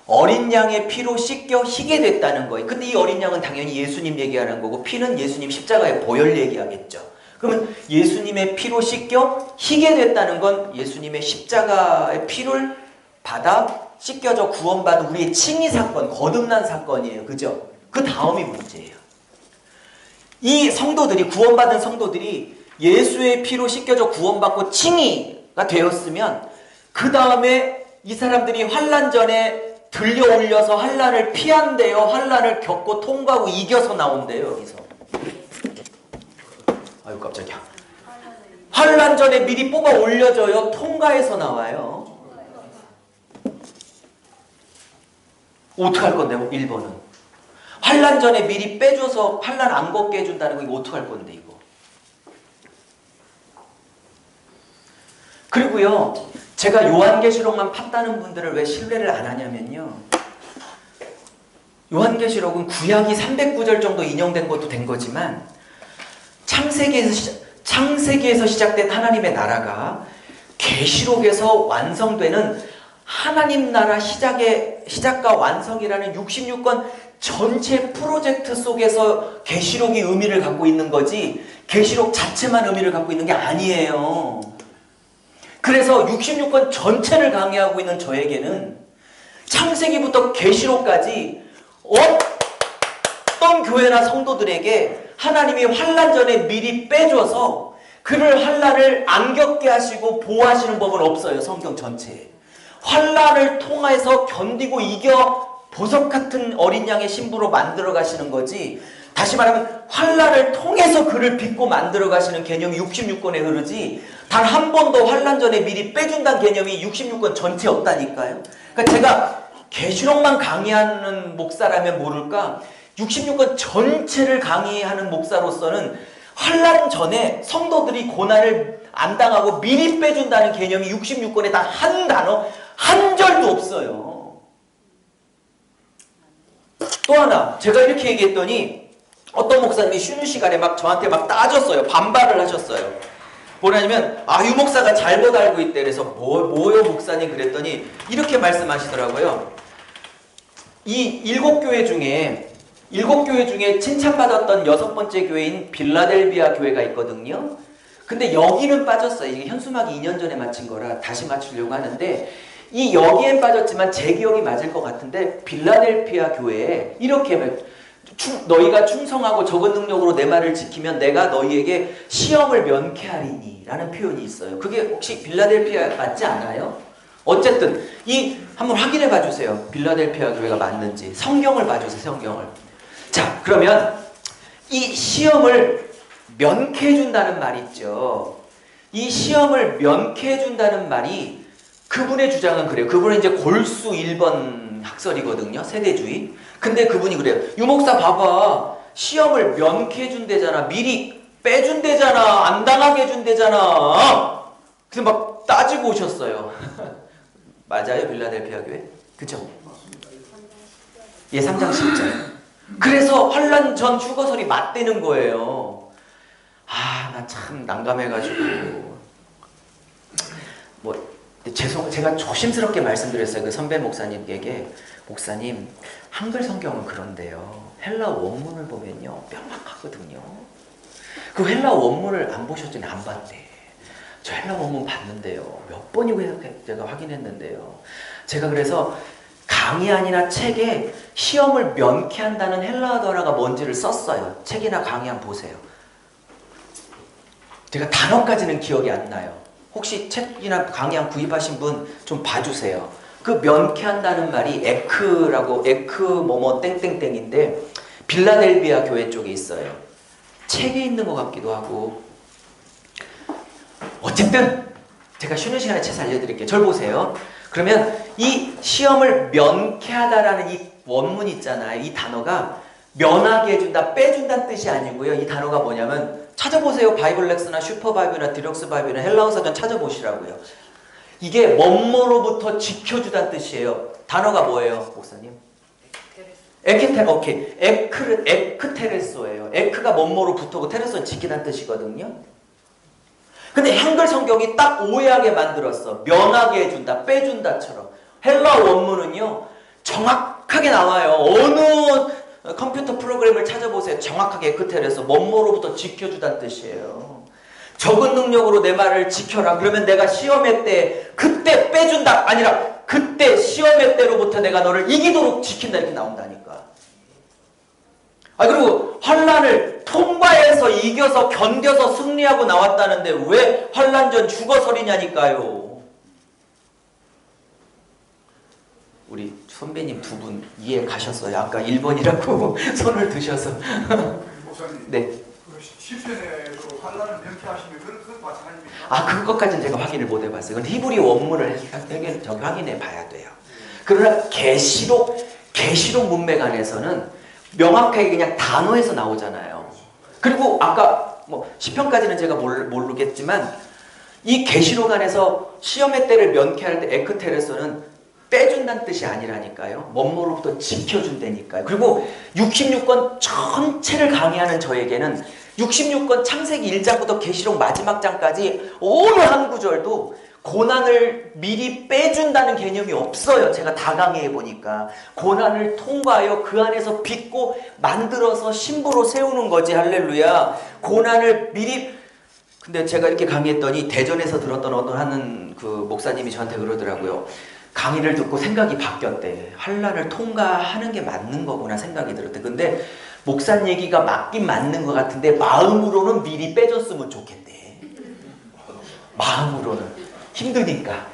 어린 양의 피로 씻겨 희게 됐다는 거예요. 근데 이 어린 양은 당연히 예수님 얘기하는 거고, 피는 예수님 십자가의 보혈 얘기하겠죠. 그러면 예수님의 피로 씻겨 희게 됐다는 건 예수님의 십자가의 피를 받아 씻겨져 구원받은 우리의 칭의 사건, 거듭난 사건이에요. 그죠? 그 다음이 문제예요. 이 성도들이, 구원받은 성도들이 예수의 피로 씻겨져 구원받고 칭의가 되었으면, 그 다음에 이 사람들이 환란 전에 들려 올려서 환란을 피한대요. 환란을 겪고 통과하고 이겨서 나온대요. 여기서. 아유 깜짝이야. 환란 전에 미리 뽑아 올려줘요. 통과해서 나와요. 어떡할 건데 1번은. 환란 전에 미리 빼줘서 환란 안 겪게 해준다는 거, 이거 어떡할 건데 이거. 그리고요, 제가 요한계시록만 팠다는 분들을 왜 신뢰를 안 하냐면요, 요한계시록은 구약이 309절 정도 인용된 것도 된 거지만, 창세기에서 시작된 하나님의 나라가 계시록에서 완성되는 하나님 나라 시작과 완성이라는 66권 전체 프로젝트 속에서 계시록이 의미를 갖고 있는 거지, 계시록 자체만 의미를 갖고 있는 게 아니에요. 그래서 66권 전체를 강의하고 있는 저에게는 창세기부터 계시록까지 어떤 교회나 성도들에게 하나님이 환란 전에 미리 빼줘서 그를 환란을 안 겪게 하시고 보호하시는 법은 없어요. 성경 전체에. 환란을 통해서 견디고 이겨 보석 같은 어린 양의 신부로 만들어 가시는 거지, 다시 말하면 환란을 통해서 그를 빚고 만들어 가시는 개념이 66권에 흐르지, 단 한 번도 환란 전에 미리 빼준다는 개념이 66권 전체에 없다니까요. 그러니까 제가 계시록만 강의하는 목사라면 모를까, 66권 전체를 강의하는 목사로서는 환란 전에 성도들이 고난을 안 당하고 미리 빼준다는 개념이 66권에 단 한 단어, 한 절도 없어요. 또 하나, 제가 이렇게 얘기했더니 어떤 목사님이 쉬는 시간에 막 저한테 막 따졌어요. 반발을 하셨어요. 뭐냐면, 유 목사가 잘못 알고 있대. 그래서 뭐요 목사님 그랬더니 이렇게 말씀하시더라고요. 이 7교회 중에 칭찬받았던 6번째 교회인 빌라델비아 교회가 있거든요. 근데 여기는 빠졌어요. 이게 현수막이 2년 전에 마친 거라 다시 맞추려고 하는데, 여기엔 빠졌지만 제 기억이 맞을 것 같은데, 빌라델피아 교회에 이렇게 너희가 충성하고 적은 능력으로 내 말을 지키면 내가 너희에게 시험을 면케하리니 라는 표현이 있어요. 그게 혹시 빌라델피아 맞지 않아요? 어쨌든 한번 확인해 봐주세요. 빌라델피아 교회가 맞는지. 성경을 봐주세요. 성경을. 자, 그러면 이 시험을 면케해준다는 말 있죠. 이 시험을 면케해준다는 말이, 그분의 주장은 그래요. 그분은 이제 골수 1번 학설이거든요. 세대주의. 근데 그분이 그래요. 유목사 봐봐. 시험을 면케해준대잖아. 미리 빼준대잖아. 안 당하게 해준대잖아. 그래서 막 따지고 오셨어요. 맞아요? 빌라델피아 교회? 그쵸? 예, 3장 10절. 그래서 환란 전 휴거설이 맞대는 거예요. 나 참 난감해가지고. 제가 조심스럽게 말씀드렸어요. 그 선배 목사님에게. 목사님, 한글 성경은 그런데요, 헬라 원문을 보면요, 명확하거든요. 그 헬라 원문을 안 보셨더니 안 봤대. 저 헬라 원문 봤는데요. 몇 번이고 제가 확인했는데요. 제가 그래서 강의안이나 책에 시험을 면케한다는 헬라어가 뭔지를 썼어요. 책이나 강의 한번 보세요. 제가 단어까지는 기억이 안 나요. 혹시 책이나 강의 구입하신 분 좀 봐주세요. 그 면케한다는 말이 에크라고, 에크 뭐뭐 땡땡땡인데 빌라델비아 교회 쪽에 있어요. 책에 있는 것 같기도 하고. 어쨌든 제가 쉬는 시간에 책 알려드릴게요. 절 보세요. 그러면 이 시험을 면케하다라는 이 원문 있잖아요. 이 단어가 면하게 해준다, 빼준다는 뜻이 아니고요. 이 단어가 뭐냐면 찾아보세요. 바이블렉스나 슈퍼바이블이나 디럭스 바이블이나 헬라어 사전 찾아보시라고요. 이게 뭐뭐로부터 지켜주다는 뜻이에요. 단어가 뭐예요, 목사님? 오케이. 에크테레소예요. 에크가 뭐뭐로부터고 테레소는 지키다는 뜻이거든요. 근데 한글 성경이 딱 오해하게 만들었어. 면하게 해준다, 빼준다처럼. 헬라어 원문은요, 정확하게 나와요. 어느 컴퓨터 프로그램을 찾아보세요. 정확하게 에크테레소, 뭐뭐로부터 지켜주다는 뜻이에요. 적은 능력으로 내 말을 지켜라. 그러면 내가 시험의 때 그때 빼준다 아니라 그때 시험의 때로부터 내가 너를 이기도록 지킨다 이렇게 나온다니까. 그리고 환난을 통과해서 이겨서 견뎌서 승리하고 나왔다는데 왜 환난전 죽어서리냐니까요. 우리 선배님 두 분 이해 가셨어요? 아까 1번이라고 손을 드셔서. 목사님. 네. 시편에서 환난을 명쾌하시면 그건 마찬가지입니까? 그것까지는 제가 확인을 못 해봤어요. 그건 히브리 원문을 확인해 봐야 돼요. 그러나 계시록 문맥 안에서는 명확하게 그냥 단어에서 나오잖아요. 그리고 아까 뭐 시편까지는 제가 모르겠지만 이 계시록 안에서 시험의 때를 면케할 때 에크테레소는 빼준다는 뜻이 아니라니까요. 뭐뭐로부터 지켜준다니까요. 그리고 66권 전체를 강의하는 저에게는 66권 창세기 1장부터 계시록 마지막 장까지 어느 한 구절도 고난을 미리 빼준다는 개념이 없어요. 제가 다 강의해 보니까. 고난을 통과하여 그 안에서 빚고 만들어서 신부로 세우는 거지. 할렐루야. 고난을 미리. 근데 제가 이렇게 강의했더니 대전에서 들었던 어떤 그 목사님이 저한테 그러더라고요. 강의를 듣고 생각이 바뀌었대. 환난을 통과하는 게 맞는 거구나 생각이 들었대. 근데 목사님 얘기가 맞긴 맞는 것 같은데 마음으로는 미리 빼줬으면 좋겠대. 마음으로는. 힘드니까.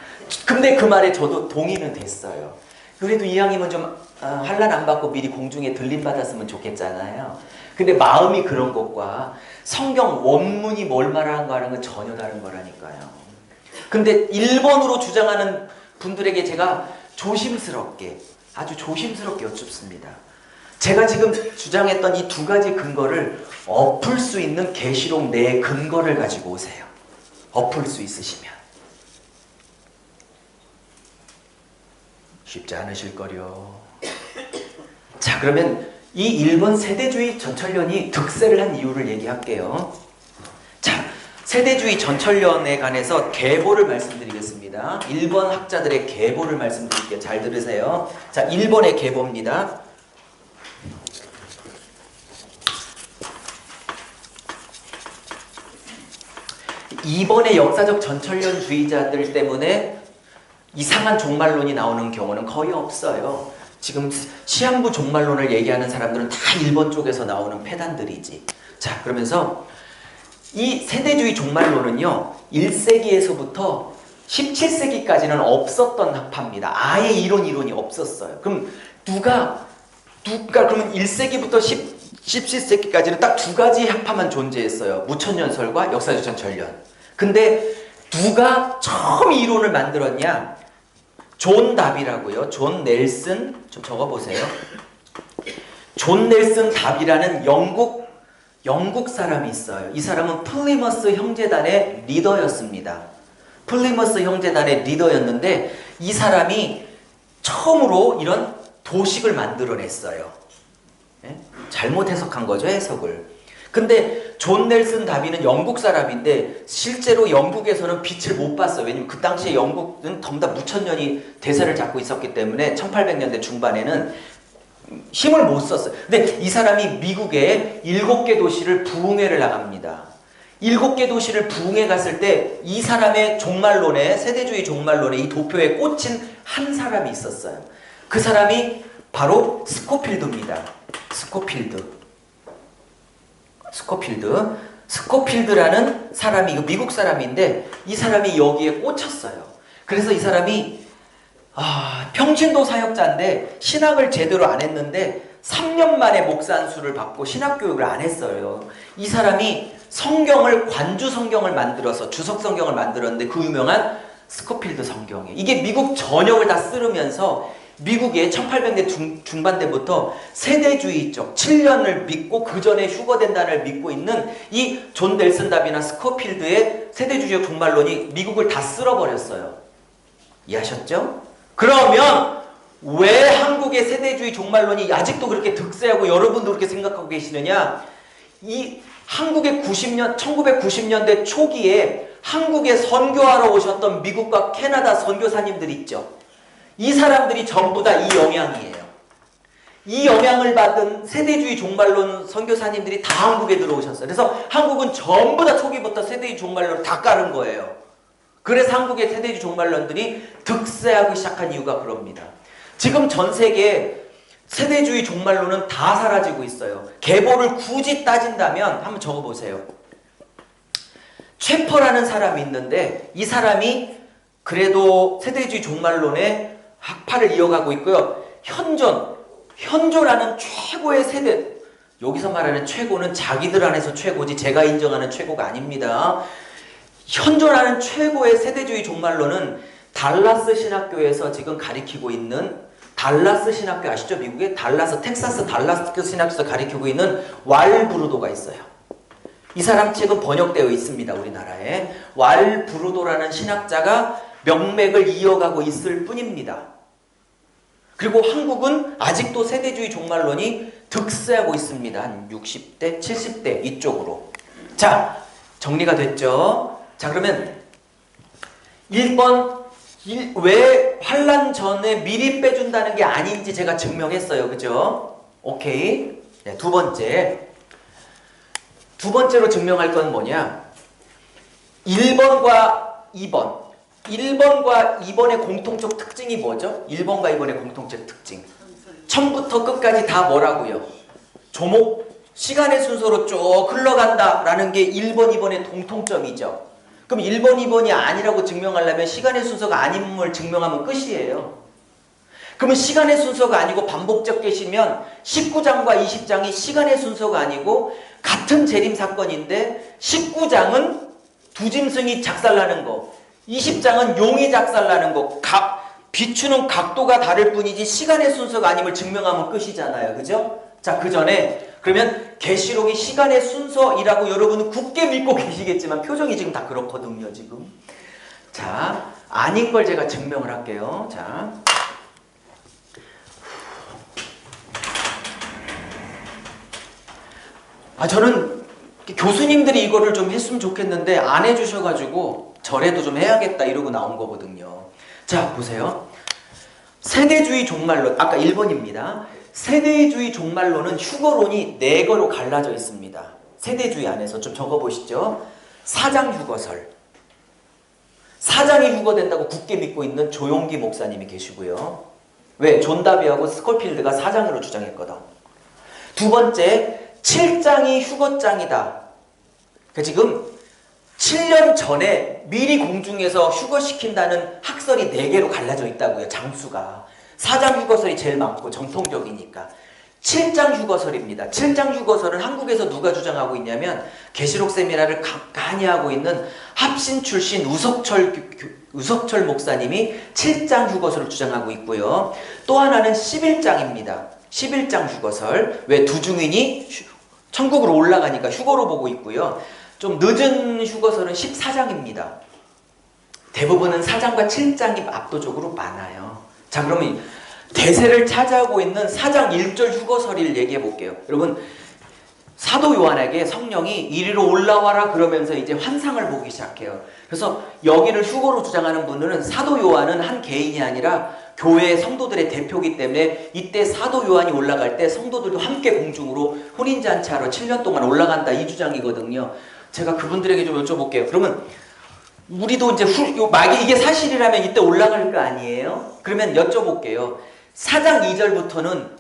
근데 그 말에 저도 동의는 됐어요. 그래도 이왕이면 좀 환난 안 받고 미리 공중에 들림 받았으면 좋겠잖아요. 근데 마음이 그런 것과 성경 원문이 뭘 말하는가 하는 건 전혀 다른 거라니까요. 근데 1번으로 주장하는 분들에게 제가 아주 조심스럽게 여쭙습니다. 제가 지금 주장했던 이 두 가지 근거를 엎을 수 있는 계시록 내 근거를 가지고 오세요. 엎을 수 있으시면. 쉽지 않으실 거려. 자, 그러면 이 1번 세대주의 전철련이 득세를 한 이유를 얘기할게요. 자, 세대주의 전철련에 관해서 계보를 말씀드리겠습니다. 1번 학자들의 계보를 말씀드릴게요. 잘 들으세요. 자, 1번의 계보입니다. 이번의 역사적 전철련주의자들 때문에 이상한 종말론이 나오는 경우는 거의 없어요. 지금 시한부 종말론을 얘기하는 사람들은 다 일본 쪽에서 나오는 패단들이지. 자, 그러면서 이 세대주의 종말론은요 1세기에서부터 17세기까지는 없었던 학파입니다. 아예 이론이 없었어요. 그럼 누가 그러면 1세기부터 17세기까지는 딱 두 가지 학파만 존재했어요. 무천년설과 역사적 전철련. 근데 누가 처음 이론을 만들었냐? 존 답이라고요. 존 넬슨, 좀 적어보세요. 존 넬슨 답이라는 영국 사람이 있어요. 이 사람은 플리머스 형제단의 리더였습니다. 플리머스 형제단의 리더였는데 이 사람이 처음으로 이런 도식을 만들어냈어요. 네? 잘못 해석한 거죠, 해석을. 근데 존 넬슨 다비는 영국 사람인데 실제로 영국에서는 빛을 못 봤어요. 왜냐면 그 당시에 영국은 전부 다 무천년이 대세를 잡고 있었기 때문에 1800년대 중반에는 힘을 못 썼어요. 근데 이 사람이 미국에 7개 도시를 부흥회를 나갑니다. 7개 도시를 부흥회 갔을 때 이 사람의 종말론에, 세대주의 종말론에 이 도표에 꽂힌 한 사람이 있었어요. 그 사람이 바로 스코필드입니다. 스코필드. 스코필드라는 사람이, 이거 미국 사람인데 이 사람이 여기에 꽂혔어요. 그래서 이 사람이 평신도 사역자인데 신학을 제대로 안 했는데 3년 만에 목사 안수를 받고 신학교육을 안 했어요. 이 사람이 성경을, 관주 성경을 만들어서 주석 성경을 만들었는데 그 유명한 스코필드 성경이에요. 이게 미국 전역을 다 쓸으면서 미국의 1800년 중반대부터 세대주의 쪽 7년을 믿고 그 전에 휴거된다를 믿고 있는 이 존 넬슨 다비나 스코필드의 세대주의적 종말론이 미국을 다 쓸어버렸어요. 이해하셨죠? 그러면 왜 한국의 세대주의 종말론이 아직도 그렇게 득세하고 여러분도 그렇게 생각하고 계시느냐? 이 한국의 1990년대 초기에 한국에 선교하러 오셨던 미국과 캐나다 선교사님들 있죠. 이 사람들이 전부 다 이 영향이에요. 이 영향을 받은 세대주의 종말론 선교사님들이 다 한국에 들어오셨어요. 그래서 한국은 전부 다 초기부터 세대주의 종말론을 다 깔은 거예요. 그래서 한국의 세대주의 종말론들이 득세하기 시작한 이유가 그럽니다. 지금 전 세계에 세대주의 종말론은 다 사라지고 있어요. 계보를 굳이 따진다면 한번 적어보세요. 최퍼라는 사람이 있는데 이 사람이 그래도 세대주의 종말론의 학파를 이어가고 있고요. 현조라는 최고의 세대, 여기서 말하는 최고는 자기들 안에서 최고지 제가 인정하는 최고가 아닙니다. 현조라는 최고의 세대주의 종말론은 달라스 신학교에서 지금 가리키고 있는, 달라스 신학교 아시죠? 미국의 텍사스 달라스 신학교에서 가리키고 있는 왈브루도가 있어요. 이 사람 책은 번역되어 있습니다. 우리나라에. 왈브루도라는 신학자가 명맥을 이어가고 있을 뿐입니다. 그리고 한국은 아직도 세대주의 종말론이 득세하고 있습니다. 한 60대, 70대 이쪽으로. 자, 정리가 됐죠? 자, 그러면 1번 왜 환란 전에 미리 빼준다는 게 아닌지 제가 증명했어요. 그죠? 오케이. 네, 두 번째로 증명할 건 뭐냐? 1번과 2번. 1번과 2번의 공통적 특징이 뭐죠? 1번과 2번의 공통적 특징. 처음부터 끝까지 다 뭐라고요? 시간의 순서로 쭉 흘러간다라는 게 1번, 2번의 공통점이죠. 그럼 1번, 2번이 아니라고 증명하려면 시간의 순서가 아님을 증명하면 끝이에요. 그러면 시간의 순서가 아니고 반복적 계시면 19장과 20장이 시간의 순서가 아니고 같은 재림 사건인데 19장은 두 짐승이 작살나는 거, 20장은 용이 작살나는 거, 비추는 각도가 다를 뿐이지 시간의 순서가 아님을 증명하면 끝이잖아요. 그죠? 자, 그 전에 그러면 계시록이 시간의 순서이라고 여러분은 굳게 믿고 계시겠지만 표정이 지금 다 그렇거든요. 지금. 자, 아닌 걸 제가 증명을 할게요. 자, 저는 교수님들이 이거를 좀 했으면 좋겠는데 안 해주셔가지고 저래도 좀 해야겠다 이러고 나온 거거든요. 자, 보세요. 세대주의 종말론, 아까 1번입니다. 세대주의 종말론은 휴거론이 4개로 갈라져 있습니다. 세대주의 안에서 좀 적어보시죠. 사장 휴거설. 사장이 휴거된다고 굳게 믿고 있는 조용기 목사님이 계시고요. 왜? 존 다비하고 스콜필드가 사장으로 주장했거든. 두 번째, 7장이 휴거장이다. 지금 7년 전에 미리 공중에서 휴거시킨다는 학설이 4개로 갈라져 있다고요. 장수가. 4장 휴거설이 제일 많고 정통적이니까. 7장 휴거설입니다. 7장 휴거설은 한국에서 누가 주장하고 있냐면 계시록 세미나를 간간히 하고 있는 합신 출신 우석철 목사님이 7장 휴거설을 주장하고 있고요. 또 하나는 11장입니다. 11장 휴거설. 왜? 두 증인이 천국으로 올라가니까 휴거로 보고 있고요. 좀 늦은 휴거설은 14장입니다. 대부분은 4장과 7장이 압도적으로 많아요. 자, 그러면 대세를 차지하고 있는 4장 1절 휴거설을 얘기해 볼게요. 여러분, 사도 요한에게 성령이 이리로 올라와라 그러면서 이제 환상을 보기 시작해요. 그래서 여기를 휴거로 주장하는 분들은 사도 요한은 한 개인이 아니라 교회 성도들의 대표이기 때문에 이때 사도 요한이 올라갈 때 성도들도 함께 공중으로 혼인잔치하러 7년 동안 올라간다 이 주장이거든요. 제가 그분들에게 좀 여쭤볼게요. 그러면 우리도 이제 만약에 이게 사실이라면 이때 올라갈 거 아니에요? 그러면 여쭤볼게요. 4장 2절부터는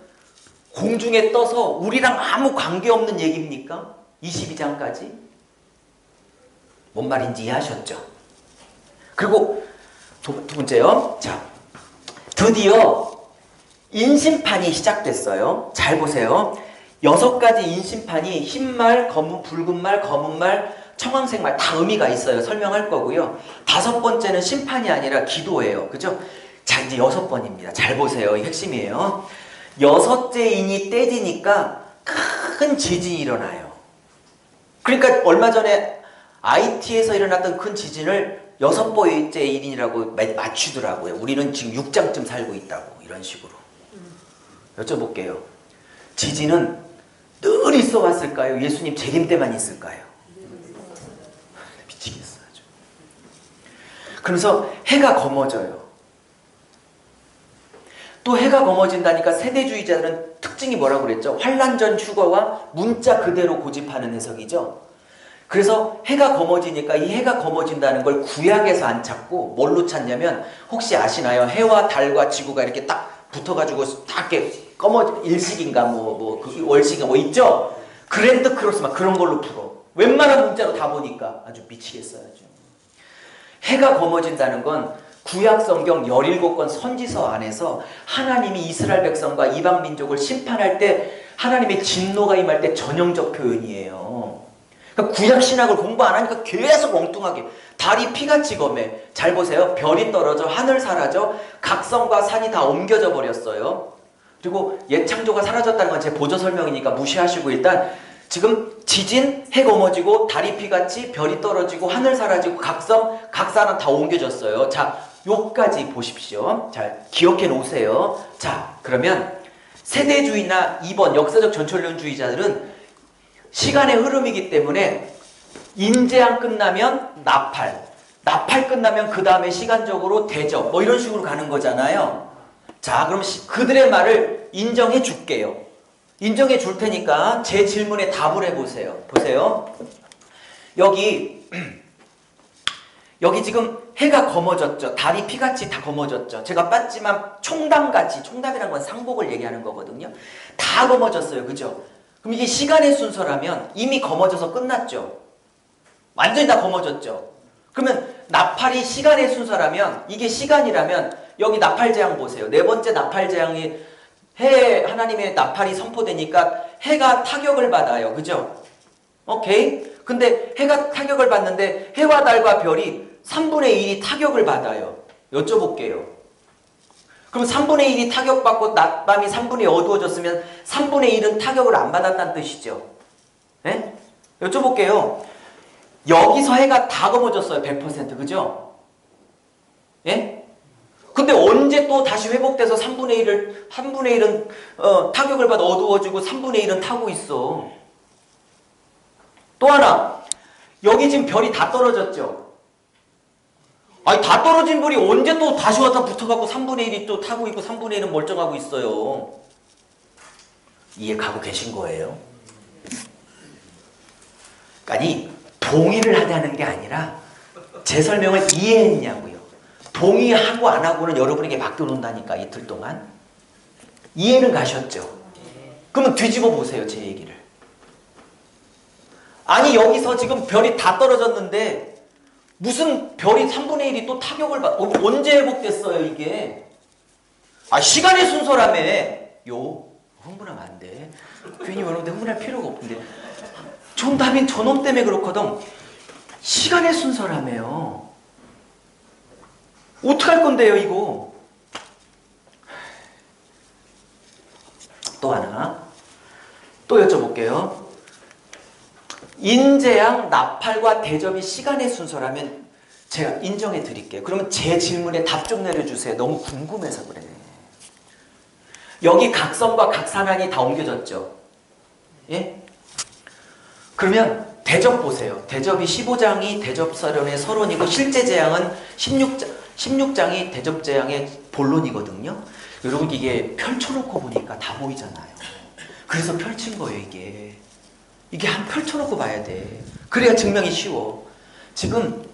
공중에 떠서 우리랑 아무 관계없는 얘기입니까? 22장까지? 뭔 말인지 이해하셨죠? 그리고 두 번째요. 자, 드디어 인심판이 시작됐어요. 잘 보세요. 6가지 인심판이 흰말, 붉은 말, 검은 말, 청황색 말 다 의미가 있어요. 설명할 거고요. 5번째는 심판이 아니라 기도예요. 그죠? 자, 이제 6번입니다. 잘 보세요. 이 핵심이에요. 6째 인이 떼지니까 큰 지진이 일어나요. 그러니까 얼마 전에 IT에서 일어났던 큰 지진을 6번째 인이라고 맞추더라고요. 우리는 지금 6장쯤 살고 있다고. 이런 식으로. 여쭤볼게요. 지진은 늘 있어 왔을까요? 예수님 재림 때만 있을까요? 미치겠어 아주. 그러면서 해가 검어져요. 또 해가 검어진다니까 세대주의자들은 특징이 뭐라고 그랬죠? 환란 전 휴거와 문자 그대로 고집하는 해석이죠. 그래서 해가 검어지니까 이 해가 검어진다는 걸 구약에서 안 찾고 뭘로 찾냐면 혹시 아시나요? 해와 달과 지구가 이렇게 딱 붙어가지고 딱 이렇게 일식인가 그 월식인가 뭐 있죠? 그랜드 크로스 막 그런 걸로 풀어. 웬만한 문자로 다 보니까 아주 미치겠어요. 아주. 해가 검어진다는 건 구약 성경 17권 선지서 안에서 하나님이 이스라엘 백성과 이방 민족을 심판할 때 하나님의 진노가 임할 때 전형적 표현이에요. 그러니까 구약 신학을 공부 안 하니까 계속 엉뚱하게 달이 피같이 검해. 잘 보세요. 별이 떨어져 하늘 사라져 각성과 산이 다 옮겨져 버렸어요. 그리고 옛 창조가 사라졌다는 건 제 보조 설명이니까 무시하시고 일단 지금 지진, 해 검어지고 달이 피같이 별이 떨어지고 하늘 사라지고 각성, 각산은 다 옮겨졌어요. 자, 요까지 보십시오. 잘 기억해 놓으세요. 자, 그러면 세대주의나 2번 역사적 전철론주의자들은 시간의 흐름이기 때문에 인재앙 끝나면 나팔 끝나면 그 다음에 시간적으로 대접 뭐 이런 식으로 가는 거잖아요. 자, 그럼 그들의 말을 인정해 줄게요. 인정해 줄 테니까 제 질문에 답을 해보세요. 보세요. 여기 지금 해가 검어졌죠. 달이 피같이 다 검어졌죠. 제가 빤지만 총담같이, 총담이란 건 상복을 얘기하는 거거든요. 다 검어졌어요. 그죠? 그럼 이게 시간의 순서라면 이미 검어져서 끝났죠. 완전히 다 검어졌죠. 그러면 나팔이 시간의 순서라면 이게 시간이라면 여기 나팔재앙 보세요. 4번째 나팔재앙이 하나님의 나팔이 선포되니까 해가 타격을 받아요. 그죠? 오케이? 근데 해가 타격을 받는데 해와 달과 별이 3분의 1이 타격을 받아요. 여쭤볼게요. 그럼 3분의 1이 타격받고 낮밤이 3분의 1 어두워졌으면 3분의 1은 타격을 안 받았다는 뜻이죠. 네? 여쭤볼게요. 여기서 해가 다 검어졌어요. 100%. 그죠? 예? 근데 언제 또 다시 회복돼서 3분의 1은 타격을 받아 어두워지고 3분의 1은 타고 있어. 또 하나. 여기 지금 별이 다 떨어졌죠? 아니, 다 떨어진 별이 언제 또 다시 와서 붙어갖고 3분의 1이 또 타고 있고 3분의 1은 멀쩡하고 있어요. 이해 가고 계신 거예요? 아니, 동의를 하자는 게 아니라 제 설명을 이해했냐고요. 동의하고 안 하고는 여러분에게 맡겨놓는다니까 이틀 동안. 이해는 가셨죠? 그러면 뒤집어 보세요. 제 얘기를. 아니, 여기서 지금 별이 다 떨어졌는데 무슨 별이 3분의 1이 또 타격을 언제 회복됐어요 이게? 아, 시간의 순서라며. 흥분하면 안 돼. 괜히 여러분들 흥분할 필요가 없는데. 존담인 저놈 때문에 그렇거든. 시간의 순서라며요. 어떡할 건데요 이거? 또 하나. 또 여쭤볼게요. 인재양, 나팔과 대접이 시간의 순서라면 제가 인정해 드릴게요. 그러면 제 질문에 답 좀 내려주세요. 너무 궁금해서 그래. 여기 각성과 각산환이 다 옮겨졌죠? 예? 그러면 대접 보세요. 대접이 15장이 대접서론의 서론이고 실제 재앙은 16장이 대접재앙의 본론이거든요. 여러분 이게 펼쳐놓고 보니까 다 보이잖아요. 그래서 펼친 거예요 이게. 이게 한 펼쳐놓고 봐야 돼. 그래야 증명이 쉬워. 지금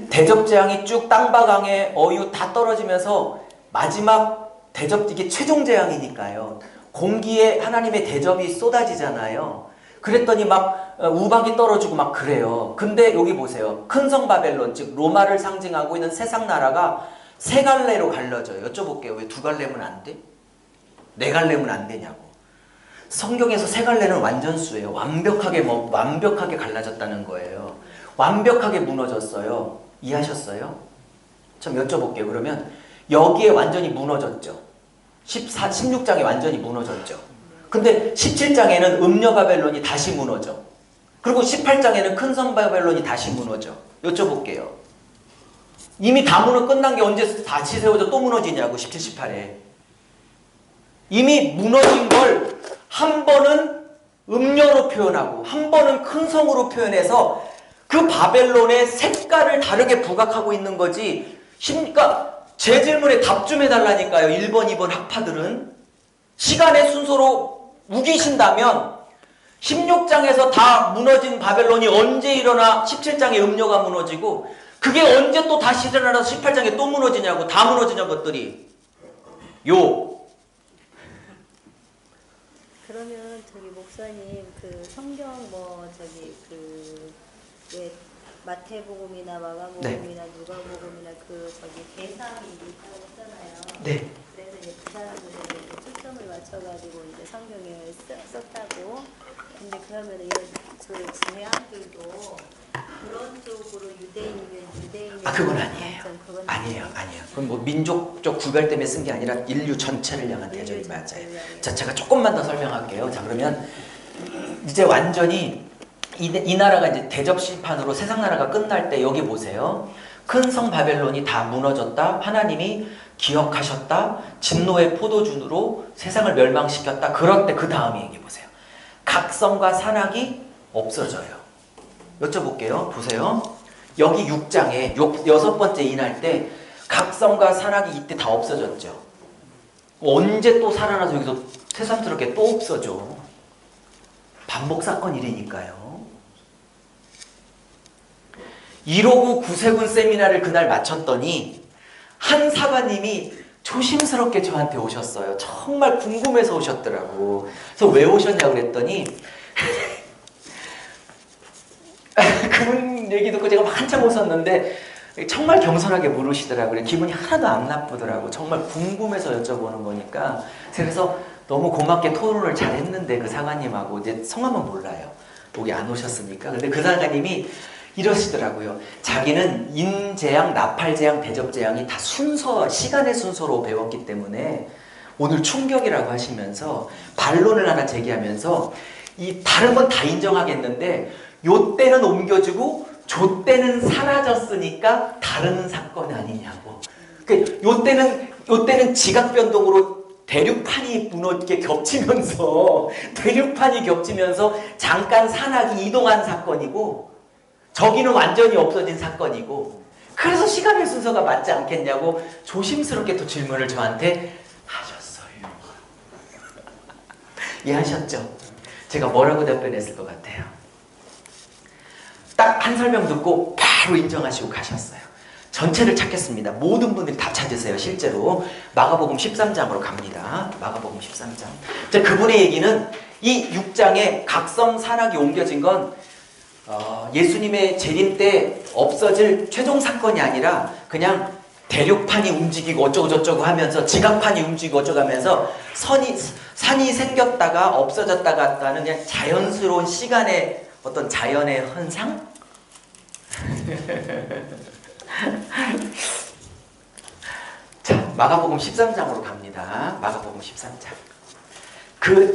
대접재앙이 쭉 땅바강에 어유 다 떨어지면서 마지막 대접, 이게 최종 재앙이니까요. 공기에 하나님의 대접이 쏟아지잖아요. 그랬더니 막 우박이 떨어지고 막 그래요. 근데 여기 보세요. 큰 성 바벨론, 즉 로마를 상징하고 있는 세상 나라가 세 갈래로 갈라져요. 여쭤볼게요. 왜 두 갈래면 안 돼? 네 갈래면 안 되냐고. 성경에서 세 갈래는 완전수예요. 완벽하게 갈라졌다는 거예요. 완벽하게 무너졌어요. 이해하셨어요? 좀 여쭤볼게요. 그러면 여기에 완전히 무너졌죠. 16장에 완전히 무너졌죠. 근데 17장에는 음녀 바벨론이 다시 무너져. 그리고 18장에는 큰 성 바벨론이 다시 무너져. 여쭤볼게요. 이미 다 끝난 게 언제 다시 세워져 또 무너지냐고. 17, 18에. 이미 무너진 걸 한 번은 음녀로 표현하고 한 번은 큰 성으로 표현해서 그 바벨론의 색깔을 다르게 부각하고 있는 거지. 그러니까 제 질문에 답 좀 해달라니까요. 1번, 2번 학파들은. 시간의 순서로 우기신다면 16장에서 다 무너진 바벨론이 언제 일어나 17장에 음녀가 무너지고 그게 언제 또 다시 일어나서 18장에 또 무너지냐고. 다 무너지냐 것들이. 그러면 저기 목사님 그 성경 왜 마태복음이나 마가복음이나 누가복음이나 그 저기 대상이 있다고 했잖아요. 네. 그래서 이제 그 사람들에게 이제 초점을 맞춰가지고 이제 성경에 썼다고. 근데 그러면 이런 그 제약들도 그런 쪽으로 유대인이면 유대인. 그건 아니에요. 그건 아니에요. 그건 뭐 민족적 구별 때문에 쓴 게 아니라 인류 전체를 향한 대접이 맞아요. 자, 제가 조금만 더 설명할게요. 자, 그러면 이제 완전히 이 나라가 이제 대접 심판으로 세상 나라가 끝날 때 여기 보세요. 큰 성 바벨론이 다 무너졌다. 하나님이 기억하셨다. 진노의 포도주로 세상을 멸망시켰다. 그럴 때 그 다음에 얘기해 보세요. 각성과 산악이 없어져요. 여쭤볼게요. 보세요. 여기 6장에 6번째 인할 때 각성과 산악이 이때 다 없어졌죠. 언제 또 살아나서 여기서 새삼스럽게 또 없어져. 반복 사건이라니까요. 159 구세군 세미나를 그날 마쳤더니 한 사관님이 조심스럽게 저한테 오셨어요. 정말 궁금해서 오셨더라고. 그래서 왜 오셨냐고 그랬더니 그분 얘기 듣고 제가 한참 웃었는데 정말 겸손하게 물으시더라고요. 기분이 하나도 안 나쁘더라고. 정말 궁금해서 여쭤보는 거니까. 그래서 너무 고맙게 토론을 잘했는데 그 사관님하고 이제 성함은 몰라요. 여기 안 오셨으니까. 근데 그 사관님이 이러시더라고요. 자기는 인재양, 나팔재양, 대접재양이 다 시간의 순서로 배웠기 때문에 오늘 충격이라고 하시면서 반론을 하나 제기하면서 이 다른 건 다 인정하겠는데 요 때는 옮겨지고 저 때는 사라졌으니까 다른 사건 아니냐고. 요 때는 지각 변동으로 대륙판이 무너지게 겹치면서 잠깐 산악이 이동한 사건이고 저기는 완전히 없어진 사건이고 그래서 시간의 순서가 맞지 않겠냐고 조심스럽게 또 질문을 저한테 하셨어요. 이해하셨죠? 제가 뭐라고 답변했을 것 같아요? 딱 한 설명 듣고 바로 인정하시고 가셨어요. 전체를 찾겠습니다. 모든 분들이 다 찾으세요. 실제로 마가복음 13장으로 갑니다. 마가복음 13장. 자, 그분의 얘기는 이 6장에 각성 산악이 옮겨진 건 예수님의 재림 때 없어질 최종 사건이 아니라 그냥 대륙판이 움직이고 어쩌고저쩌고 하면서 지각판이 움직이고 어쩌고 하면서 산이 생겼다가 없어졌다가 하는 그냥 자연스러운 시간의 어떤 자연의 현상? 자, 마가복음 13장으로 갑니다. 마가복음 13장.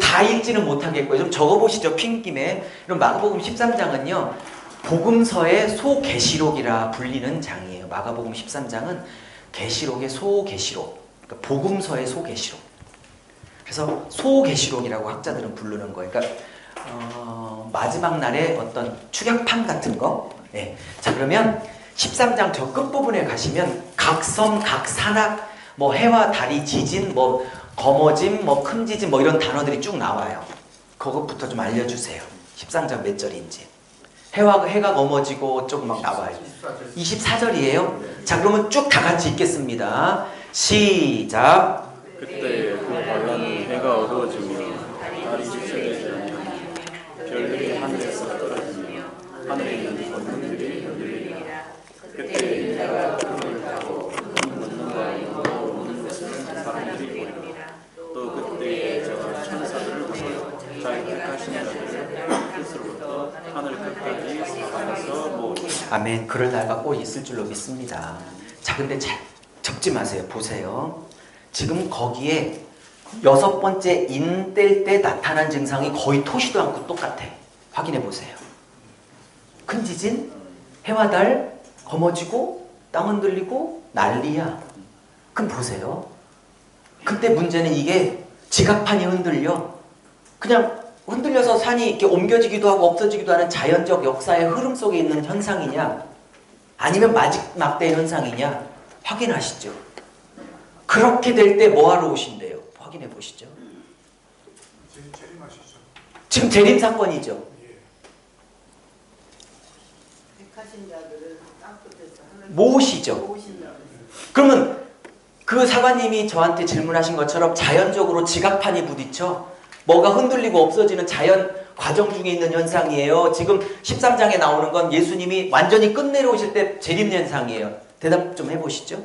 다 읽지는 못하겠고요. 좀 적어보시죠. 핑김에. 그럼 마가복음 13장은요. 복음서의 소계시록이라 불리는 장이에요. 마가복음 13장은 계시록의 소계시록. 그러니까 복음서의 소계시록. 그래서 소계시록이라고 학자들은 부르는 거예요. 그러니까 마지막 날의 어떤 축약판 같은 거. 네. 자, 그러면 13장 저 끝부분에 가시면 각성, 각산악, 뭐 해와 달이 지진, 뭐 거머짐, 뭐 큰 지진 뭐 이런 단어들이 쭉 나와요. 그것부터 좀 알려주세요. 13장 몇 절인지. 해가 거머지고 조금 막 나와요. 24절이에요. 자, 그러면 쭉 다 같이 읽겠습니다. 시작. 그때 그 반란은 해가 어두워지며 달이 지체되지 않으며 별들이 아멘. 그럴 날가 꼭 있을 줄로 믿습니다. 자, 근데 잘 접지 마세요. 보세요. 지금 거기에 6번째 인 뗄 때 나타난 증상이 거의 토시도 않고 똑같아. 확인해 보세요. 큰 지진, 해와 달 검어지고 땅 흔들리고 난리야. 그럼 보세요. 그때 문제는 이게 지각판이 흔들려. 그냥 흔들려서 산이 이렇게 옮겨지기도 하고 없어지기도 하는 자연적 역사의 흐름 속에 있는 현상이냐, 아니면 마지막대 현상이냐 확인하시죠. 그렇게 될 때 뭐하러 오신대요? 확인해 보시죠. 재림하시죠. 지금 재림 사건이죠. 택하신 자들을 땅끝에서 모으시죠. 모으신다. 그러면 그 사관님이 저한테 질문하신 것처럼 자연적으로 지각판이 부딪혀 뭐가 흔들리고 없어지는 자연 과정 중에 있는 현상이에요. 지금 13장에 나오는 건 예수님이 완전히 끝내려 오실 때 재림 현상이에요. 대답 좀 해보시죠.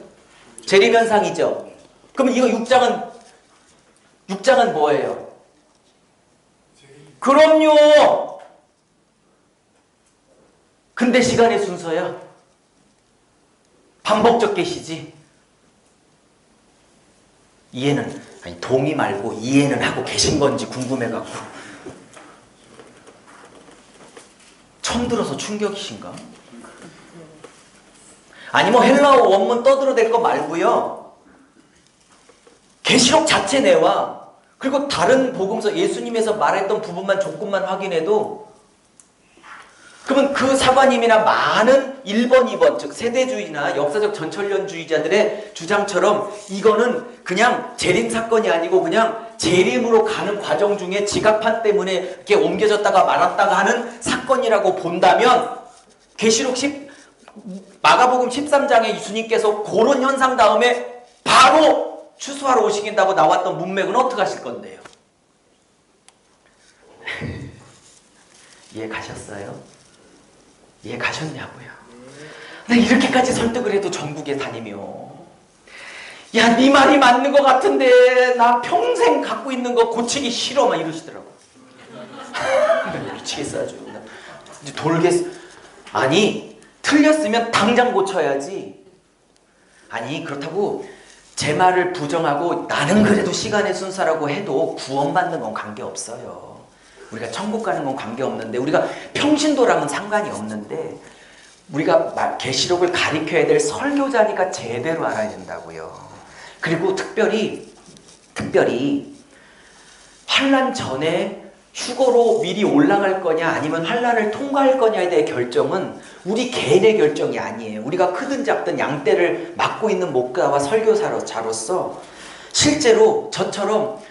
재림 현상이죠. 그럼 이거 6장은 뭐예요? 그럼요. 근데 시간의 순서야. 반복적 계시지. 이해는, 아니 동의 말고 이해는 하고 계신 건지 궁금해갖고. 처음 들어서 충격이신가? 아니 뭐 헬라어 원문 떠들어댈 거 말고요. 계시록 자체 내와 그리고 다른 복음서 예수님에서 말했던 부분만 조금만 확인해도, 그러면 그 사관님이나 많은 1번, 2번 즉 세대주의나 역사적 전천련주의자들의 주장처럼 이거는 그냥 재림 사건이 아니고 그냥 재림으로 가는 과정 중에 지각판 때문에 이렇게 옮겨졌다가 말았다가 하는 사건이라고 본다면, 계시록 마가복음 13장에 예수님께서 그런 현상 다음에 바로 추수하러 오시긴다고 나왔던 문맥은 어떻게 하실 건데요? 이해 가셨어요? 이해 가셨냐고요? 나 이렇게까지 설득을 해도 전국에 다니며 야, 네 말이 맞는 것 같은데 나 평생 갖고 있는 거 고치기 싫어 막 이러시더라고. 미치겠어 아주. 이제 돌겠어. 아니 틀렸으면 당장 고쳐야지. 아니 그렇다고 제 말을 부정하고 나는 그래도 시간의 순서라고 해도 구원받는 건 관계없어요. 우리가 천국 가는 건 관계없는데, 우리가 평신도랑은 상관이 없는데, 우리가 계시록을 가리켜야 될 설교자니까 제대로 알아야 된다고요. 그리고 특별히 환난 전에 휴거로 미리 올라갈 거냐 아니면 환난을 통과할 거냐에 대해 결정은 우리 개인의 결정이 아니에요. 우리가 크든 작든 양떼를 맡고 있는 목자와 설교사로서 실제로 저처럼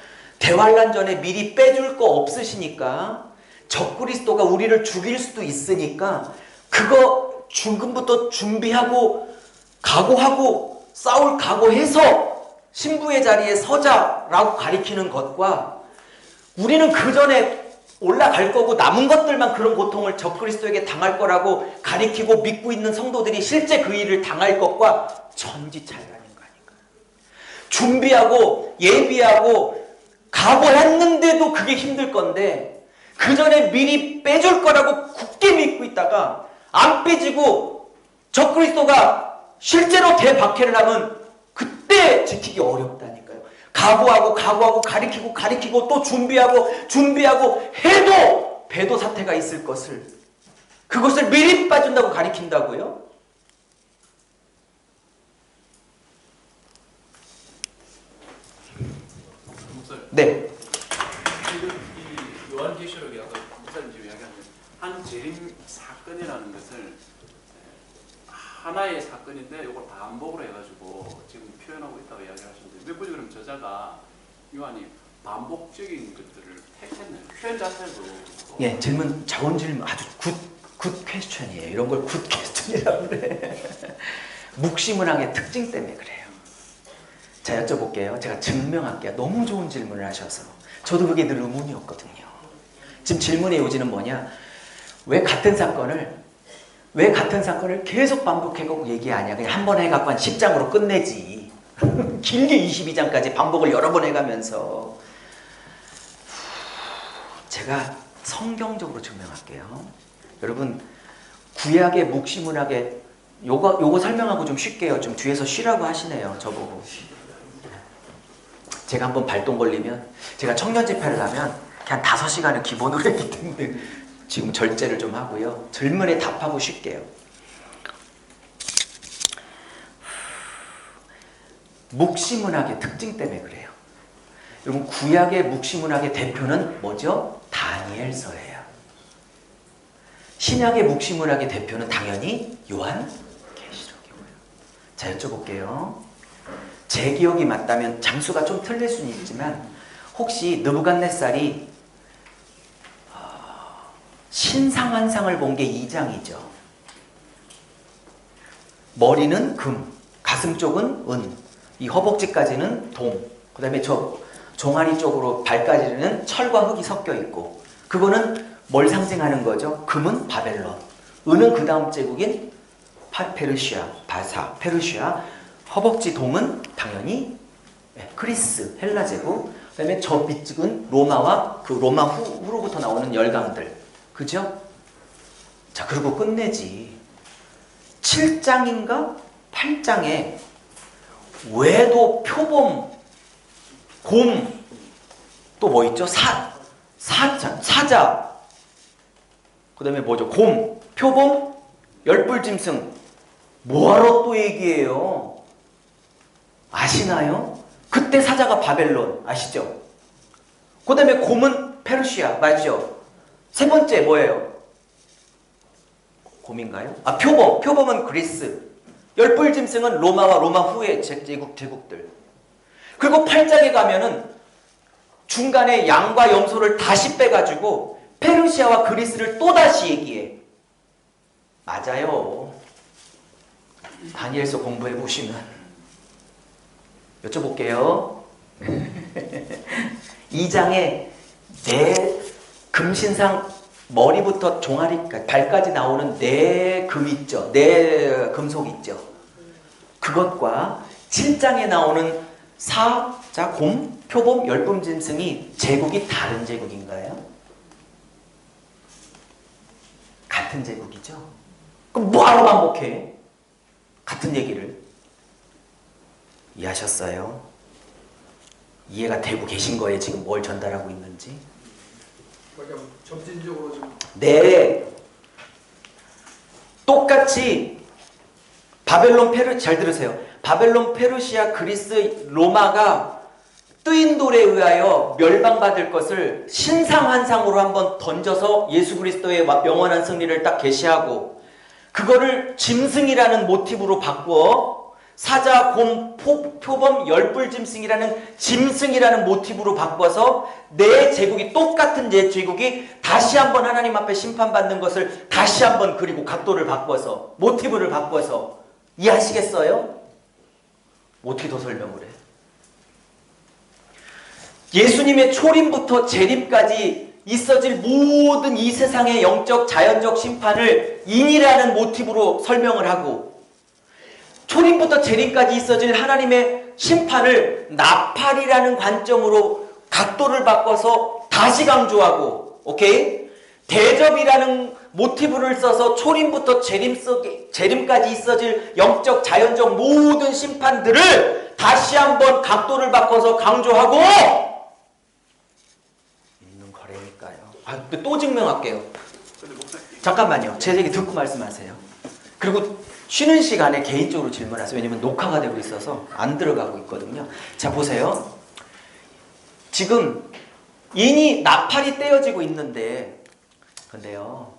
대환란 전에 미리 빼줄 거 없으시니까, 적그리스도가 우리를 죽일 수도 있으니까 그거 지금부터 준비하고 각오하고 싸울 각오해서 신부의 자리에 서자라고 가리키는 것과, 우리는 그 전에 올라갈 거고 남은 것들만 그런 고통을 적그리스도에게 당할 거라고 가리키고 믿고 있는 성도들이 실제 그 일을 당할 것과 천지 차이라는 거 아닌가. 준비하고 예비하고 각오했는데도 그게 힘들 건데, 그 전에 미리 빼줄 거라고 굳게 믿고 있다가 안 빼지고 적그리스도가 실제로 대박해를 하면 그때 지키기 어렵다니까요. 각오하고 가리키고 또 준비하고 해도 배도 사태가 있을 것을, 그것을 미리 빠진다고 가리킨다고요? 네. 이 요한계시록이 아까 목사님 지금 이야기한 한 재림 사건이라는 것을 하나의 사건인데 이걸 반복으로 해가지고 지금 표현하고 있다고 이야기하시는데, 몇 번째 그럼 저자가 요한이 반복적인 것들을 택했네요. 표현 자체도. 예, 좋은 질문, 아주 굿 퀘스천이에요. 이런 걸 굿 퀘스천이라고 그래. 묵시문학의 특징 때문에 그래요. 자, 여쭤볼게요. 제가 증명할게요. 너무 좋은 질문을 하셔서. 저도 그게 늘 의문이었거든요. 지금 질문의 요지는 뭐냐? 왜 같은 사건을 계속 반복해가고 얘기하냐? 그냥 한 번 해갖고 한 10장으로 끝내지. 길게 22장까지 반복을 여러 번 해가면서. 제가 성경적으로 증명할게요. 여러분, 구약의 묵시문학의 요거 설명하고 좀 쉴게요. 좀 뒤에서 쉬라고 하시네요. 저보고. 제가 한번 발동 걸리면 제가 청년 집회를 가면 그냥 5시간을 기본으로 했기 때문에 지금 절제를 좀 하고요. 질문에 답하고 쉴게요. 묵시문학의 특징 때문에 그래요. 여러분 구약의 묵시문학의 대표는 뭐죠? 다니엘서예요. 신약의 묵시문학의 대표는 당연히 요한계시록이고요. 자, 여쭤볼게요. 제 기억이 맞다면 장수가 좀 틀릴 수는 있지만 혹시 느부갓네살이 신상환상을 본 게 2장이죠. 머리는 금, 가슴 쪽은 은, 이 허벅지까지는 동, 그 다음에 저 종아리 쪽으로 발까지는 철과 흙이 섞여 있고, 그거는 뭘 상징하는 거죠? 금은 바벨론, 은은 그 다음 제국인 페르시아, 바사, 페르시아, 허벅지 동은 당연히 그리스, 헬라 제국, 그 다음에 저 밑쪽은 로마와 그 로마 후로부터 나오는 열강들, 그죠? 자, 그리고 끝내지. 7장인가 8장에 외도, 표범, 곰, 또 뭐 있죠? 사자, 그 다음에 뭐죠? 곰, 표범, 열불짐승. 뭐하러 또 얘기해요? 아시나요? 그때 사자가 바벨론, 아시죠? 그 다음에 곰은 페르시아, 맞죠? 세 번째 뭐예요? 곰인가요? 아, 표범은 그리스, 열불짐승은 로마와 로마 후의 제국들. 그리고 8장에 가면은 중간에 양과 염소를 다시 빼가지고 페르시아와 그리스를 또다시 얘기해. 맞아요. 다니엘서 공부해 보시면. 여쭤볼게요. 2장에 네 금신상 머리부터 종아리까지 발까지 나오는 네 금 있죠. 네 금속 있죠. 그것과 7장에 나오는 사자, 곰, 표범, 열품짐승이 제국이 다른 제국인가요? 같은 제국이죠. 그럼 뭐하러 반복해? 같은 얘기를. 이해하셨어요? 이해가 되고 계신 거예요? 지금 뭘 전달하고 있는지? 그러니까 점진적으로 좀 네. 똑같이 잘 들으세요. 바벨론, 페르시아, 그리스, 로마가 뜨인 돌에 의하여 멸망받을 것을 신상환상으로 한번 던져서 예수 그리스도의 영원한 승리를 딱 계시하고, 그거를 짐승이라는 모티브로 바꾸어 사자, 곰, 표범, 열불짐승이라는 짐승이라는 모티브로 바꿔서 내 제국이, 똑같은 내 제국이 다시 한번 하나님 앞에 심판받는 것을 다시 한번, 그리고 각도를 바꿔서 모티브를 바꿔서. 이해하시겠어요? 어떻게 더 설명을 해? 예수님의 초림부터 재림까지 있어질 모든 이 세상의 영적 자연적 심판을 인이라는 모티브로 설명을 하고, 초림부터 재림까지 있어질 하나님의 심판을 나팔이라는 관점으로 각도를 바꿔서 다시 강조하고, 오케이? 대접이라는 모티브를 써서 초림부터 재림까지 있어질 영적 자연적 모든 심판들을 다시 한번 각도를 바꿔서 강조하고 있는 거래니까요. 아, 또 증명할게요. 잠깐만요. 제 얘기 듣고 말씀하세요. 그리고 쉬는 시간에 개인적으로 질문하세요. 왜냐면 녹화가 되고 있어서 안 들어가고 있거든요. 자, 보세요. 지금 인이 나팔이 떼어지고 있는데, 근데요,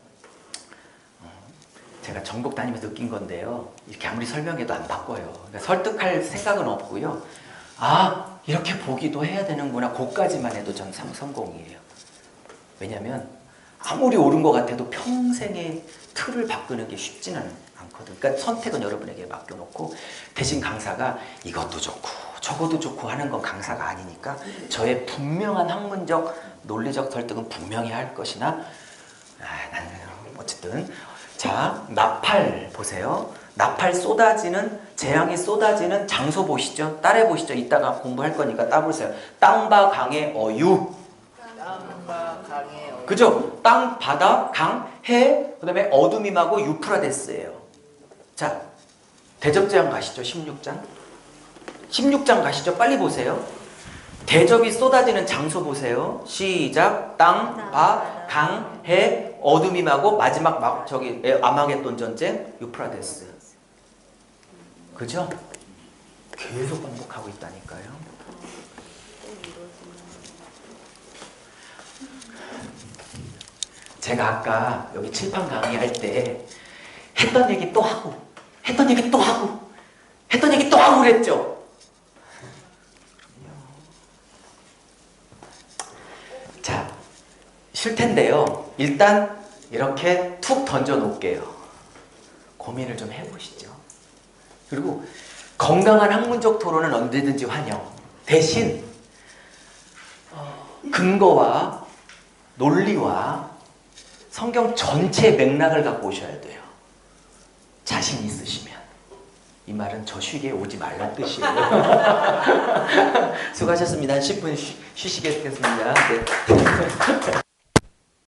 제가 전국 다니면서 느낀 건데요, 이렇게 아무리 설명해도 안 바꿔요. 그러니까 설득할 생각은 없고요. 아, 이렇게 보기도 해야 되는구나, 그것까지만 해도 전 성공이에요. 왜냐하면 아무리 옳은 것 같아도 평생의 틀을 바꾸는 게 쉽지는 않거든. 그러니까 선택은 여러분에게 맡겨놓고, 대신 강사가 이것도 좋고 저것도 좋고 하는 건 강사가 아니니까 저의 분명한 학문적 논리적 설득은 분명히 할 것이나, 나는 어쨌든. 자, 나팔 보세요. 나팔 쏟아지는, 재앙이 쏟아지는 장소 보시죠. 따라해 보시죠. 이따가 공부할 거니까 따보세요. 땅과 강의 어유. 땅과 강의 그죠? 땅, 바다, 강, 해, 그 다음에 어둠임하고 유프라데스예요. 자, 대접제한 가시죠. 16장. 16장 가시죠. 빨리 보세요. 대접이 쏟아지는 장소 보세요. 시작. 땅, 바, 강, 해, 어둠임하고 마지막 저기 아마겟돈 전쟁, 유프라데스. 그죠? 계속 반복하고 있다니까요. 제가 아까 여기 칠판 강의할 때 했던 얘기 또 하고 했던 얘기 또 하고 했던 얘기 또 하고 그랬죠. 자, 쉴 텐데요. 일단 이렇게 툭 던져 놓을게요. 고민을 좀 해보시죠. 그리고 건강한 학문적 토론은 언제든지 환영. 대신 근거와 논리와 성경 전체 맥락을 갖고 오셔야 돼요. 자신 있으시면. 이 말은 저 쉬게 오지 말란 뜻이에요. 수고하셨습니다. 10분 쉬시겠습니다. 네.